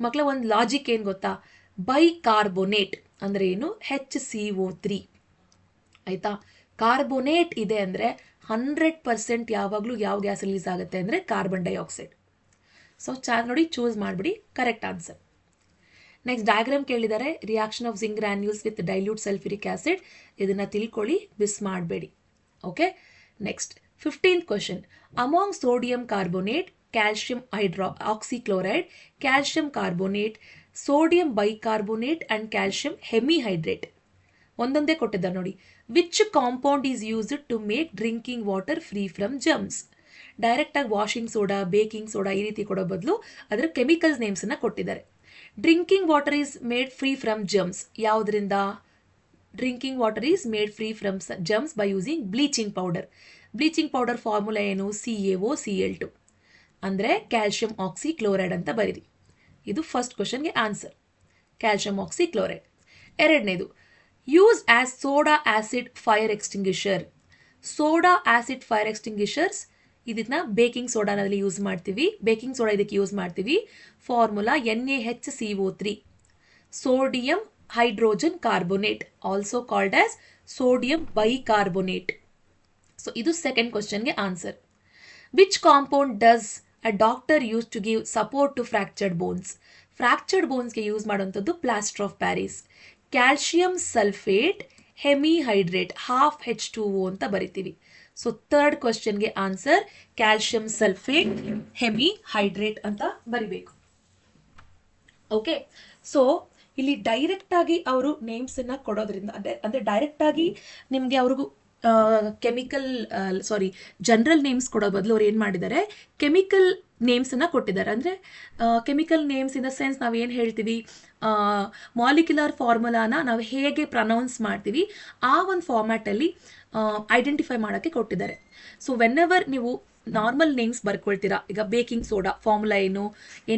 S1: ಮಕ್ಕಳ ಒಂದು ಲಾಜಿಕ್ ಏನು ಗೊತ್ತಾ, ಬೈಕಾರ್ಬೊನೇಟ್ ಅಂದರೆ ಏನು, HCO3 ಆಯಿತಾ. ಕಾರ್ಬೋನೇಟ್ ಇದೆ ಅಂದರೆ 100% ಯಾವಾಗಲೂ ಯಾವ ಗ್ಯಾಸ್ ರಿಲೀಸ್ ಆಗುತ್ತೆ ಅಂದರೆ ಕಾರ್ಬನ್ ಡೈಆಕ್ಸೈಡ್. ಸೊ ನೋಡಿ, ಚೂಸ್ ಮಾಡಿಬಿಡಿ, ಕರೆಕ್ಟ್ ಆನ್ಸರ್. ನೆಕ್ಸ್ಟ್ ಡಯಾಗ್ರಾಮ್ ಕೇಳಿದ್ದಾರೆ, reaction of zinc granules with dilute sulphuric acid. ಇದನ್ನು ತಿಳ್ಕೊಳ್ಳಿ, ಮಿಸ್ ಮಾಡಬೇಡಿ. Okay, next 15th question, among sodium carbonate, calcium oxychloride, calcium carbonate, sodium bicarbonate and calcium hemihydrate. ಒಂದೊಂದೇ ಕೊಟ್ಟಿದ್ದಾರೆ ನೋಡಿ. Which compound is used to make drinking water free from germs. ಡೈರೆಕ್ಟಾಗಿ washing soda, baking soda ಈ ರೀತಿ ಕೊಡೋ ಬದಲು ಅದರ chemicals ನೇಮ್ಸನ್ನು ಕೊಟ್ಟಿದ್ದಾರೆ. Drinking water is made free from germs. ಯಾವುದರಿಂದ? Drinking water is made free from germs by using bleaching powder. Bleaching powder formula ಏನು, CaOCl2 ಅಂದರೆ ಕ್ಯಾಲ್ಶಿಯಂ ಆಕ್ಸಿಕ್ಲೋರೈಡ್ ಅಂತ ಬರೀರಿ. ಇದು ಫಸ್ಟ್ ಕ್ವಶನ್ಗೆ ಆನ್ಸರ್, ಕ್ಯಾಲ್ಶಿಯಂ ಆಕ್ಸಿಕ್ಲೋರೈಡ್. ಎರಡನೇದು, use as soda acid fire extinguisher. Soda acid fire extinguishers ಇದನ್ನ baking ಸೋಡಾನಲ್ಲಿ use ಮಾಡ್ತೀವಿ. Baking soda ಇದಕ್ಕೆ ಯೂಸ್ ಮಾಡ್ತೀವಿ. Formula NaHCO3. Sodium hydrogen carbonate, also called as sodium bicarbonate. So idu second question ge answer. Which compound does a doctor use to give support to fractured bones? Fractured bones ge use ಮಾಡುವಂತದ್ದು plaster of Paris. Calcium sulfate hemihydrate half H2O ಅಂತ ಬರಿತೀವಿ. So third ಕ್ವಶನ್ಗೆ answer calcium sulphate hemihydrate ಅಂತ ಬರಿಬೇಕು. Okay, so ಇಲ್ಲಿ direct ಆಗಿ ಅವರು names ಅನ್ನ ಕೊಡೋದ್ರಿಂದ ಅಂದ್ರೆ ಡೈರೆಕ್ಟ್ ಆಗಿ ನಿಮ್ಗೆ ಅವ್ರಿಗೂ ಜನರಲ್ ನೇಮ್ಸ್ ಕೊಡೋ ಬದಲು ಅವ್ರು ಏನು ಮಾಡಿದ್ದಾರೆ, ಕೆಮಿಕಲ್ ನೇಮ್ಸ್ ಅನ್ನ ಕೊಟ್ಟಿದ್ದಾರೆ. ಅಂದ್ರೆ chemical names in the sense ನಾವು ಏನು ಹೇಳ್ತೀವಿ, ಮಾಲಿಕ್ಯುಲರ್ ಫಾರ್ಮುಲಾನ ನಾವು ಹೇಗೆ ಪ್ರನೌನ್ಸ್ ಮಾಡ್ತೀವಿ ಆ ಒಂದು ಫಾರ್ಮ್ಯಾಟಲ್ಲಿ ಐಡೆಂಟಿಫೈ ಮಾಡೋಕ್ಕೆ ಕೊಟ್ಟಿದ್ದಾರೆ. ಸೊ ವೆನ್ ಎವರ್ ನೀವು ನಾರ್ಮಲ್ ನೇಮ್ಸ್ ಬರ್ಕೊಳ್ತೀರಾ, ಈಗ ಬೇಕಿಂಗ್ ಸೋಡಾ ಫಾರ್ಮುಲಾ ಏನು,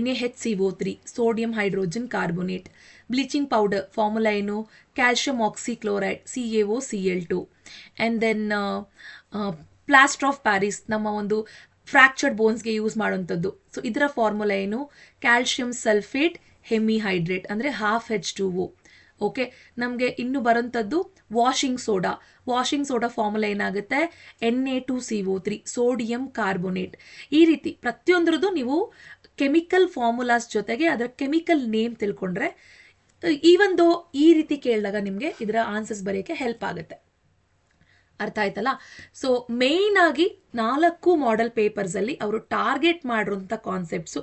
S1: NaHCO3 sodium hydrogen carbonate. Bleaching powder formula ಏನು, calcium oxychloride CaOCl2. And then plaster of Paris ನಮ್ಮ ಒಂದು ಫ್ರ್ಯಾಕ್ಚರ್ಡ್ ಬೋನ್ಸ್ಗೆ ಯೂಸ್ ಮಾಡುವಂಥದ್ದು. ಸೊ ಇದರ ಫಾರ್ಮುಲಾ ಏನು, ಕ್ಯಾಲ್ಸಿಯಂ ಸಲ್ಫೇಟ್ ಹೆಮಿಹೈಡ್ರೇಟ್ ಅಂದರೆ ಹಾಫ್ H2O. ಓಕೆ, ನಮಗೆ ಇನ್ನು ಬರೋಂಥದ್ದು ವಾಷಿಂಗ್ ಸೋಡಾ ಫಾರ್ಮುಲಾ ಏನಾಗುತ್ತೆ, Na2CO3 ಸೋಡಿಯಂ ಕಾರ್ಬೋನೇಟ್. ಈ ರೀತಿ ಪ್ರತಿಯೊಂದ್ರದ್ದು ನೀವು ಕೆಮಿಕಲ್ ಫಾರ್ಮುಲಾಸ್ ಜೊತೆಗೆ ಅದರ ಕೆಮಿಕಲ್ ನೇಮ್ ತಿಳ್ಕೊಂಡ್ರೆ ಈವನ್ ದೋ ಈ ರೀತಿ ಕೇಳಿದಾಗ ನಿಮಗೆ ಇದರ ಆನ್ಸರ್ಸ್ ಬರೆಯೋಕ್ಕೆ ಹೆಲ್ಪ್ ಆಗುತ್ತೆ. ಅರ್ಥ ಆಯ್ತಲ್ಲ? ಸೊ ಮೇಯ್ನ್ ಆಗಿ 4 ಮಾಡೆಲ್ ಪೇಪರ್ಸಲ್ಲಿ ಅವರು ಟಾರ್ಗೆಟ್ ಮಾಡಿರೋಂಥ ಕಾನ್ಸೆಪ್ಟ್ಸು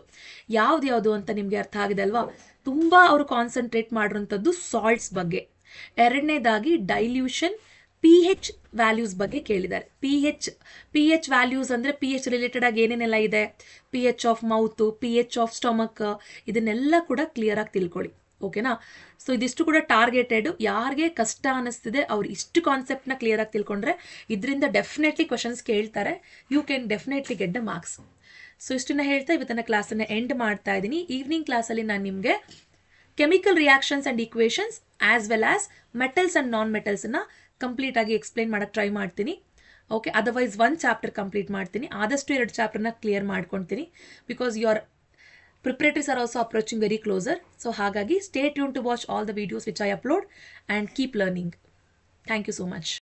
S1: ಯಾವ್ದು ಅಂತ ನಿಮಗೆ ಅರ್ಥ ಆಗಿದೆ ಅಲ್ವಾ? ತುಂಬ ಅವರು ಕಾನ್ಸಂಟ್ರೇಟ್ ಮಾಡಿರೋಂಥದ್ದು ಸಾಲ್ಟ್ಸ್ ಬಗ್ಗೆ. ಎರಡನೇದಾಗಿ ಡೈಲ್ಯೂಷನ್, pH ವ್ಯಾಲ್ಯೂಸ್ ಬಗ್ಗೆ ಕೇಳಿದ್ದಾರೆ. pH ವ್ಯಾಲ್ಯೂಸ್ ಅಂದರೆ pH ರಿಲೇಟೆಡ್ ಆಗಿ ಏನೇನೆಲ್ಲ ಇದೆ, pH of mouth, pH of stomach, ಇದನ್ನೆಲ್ಲ ಕೂಡ ಕ್ಲಿಯರ್ ಆಗಿ ತಿಳ್ಕೊಳ್ಳಿ. ಓಕೆನಾ? ಸೊ ಇದಿಷ್ಟು ಕೂಡ ಟಾರ್ಗೆಟೆಡ್. ಯಾರಿಗೆ ಕಷ್ಟ ಅನ್ನಿಸ್ತಿದೆ ಅವ್ರು ಇಷ್ಟು ಕಾನ್ಸೆಪ್ಟ್ನ ಕ್ಲಿಯರ್ ಆಗಿ ತಿಳ್ಕೊಂಡ್ರೆ ಇದರಿಂದ ಡೆಫಿನೆಟ್ಲಿ ಕ್ವಶನ್ಸ್ ಕೇಳ್ತಾರೆ. You can definitely get the marks. So ಇಷ್ಟನ್ನ ಹೇಳ್ತಾ ಇವತ್ತಿನ ಕ್ಲಾಸನ್ನು ಎಂಡ್ ಮಾಡ್ತಾ ಇದ್ದೀನಿ. ಈವ್ನಿಂಗ್ ಕ್ಲಾಸಲ್ಲಿ ನಾನು ನಿಮಗೆ chemical reactions and equations as well as metals and non ಮೆಟಲ್ಸನ್ನು ಕಂಪ್ಲೀಟ್ ಆಗಿ ಎಕ್ಸ್ಪ್ಲೈನ್ ಮಾಡೋಕ್ಕೆ ಟ್ರೈ ಮಾಡ್ತೀನಿ. ಓಕೆ, ಅದರ್ವೈಸ್ 1 ಚಾಪ್ಟರ್ ಕಂಪ್ಲೀಟ್ ಮಾಡ್ತೀನಿ. ಆದಷ್ಟು 2 ಚಾಪ್ಟರ್ನ ಕ್ಲಿಯರ್ ಮಾಡ್ಕೊತೀನಿ. Because your preparatories are also approaching very closer. So hagagi stay tuned to watch all the videos which I upload and keep learning. Thank you so much.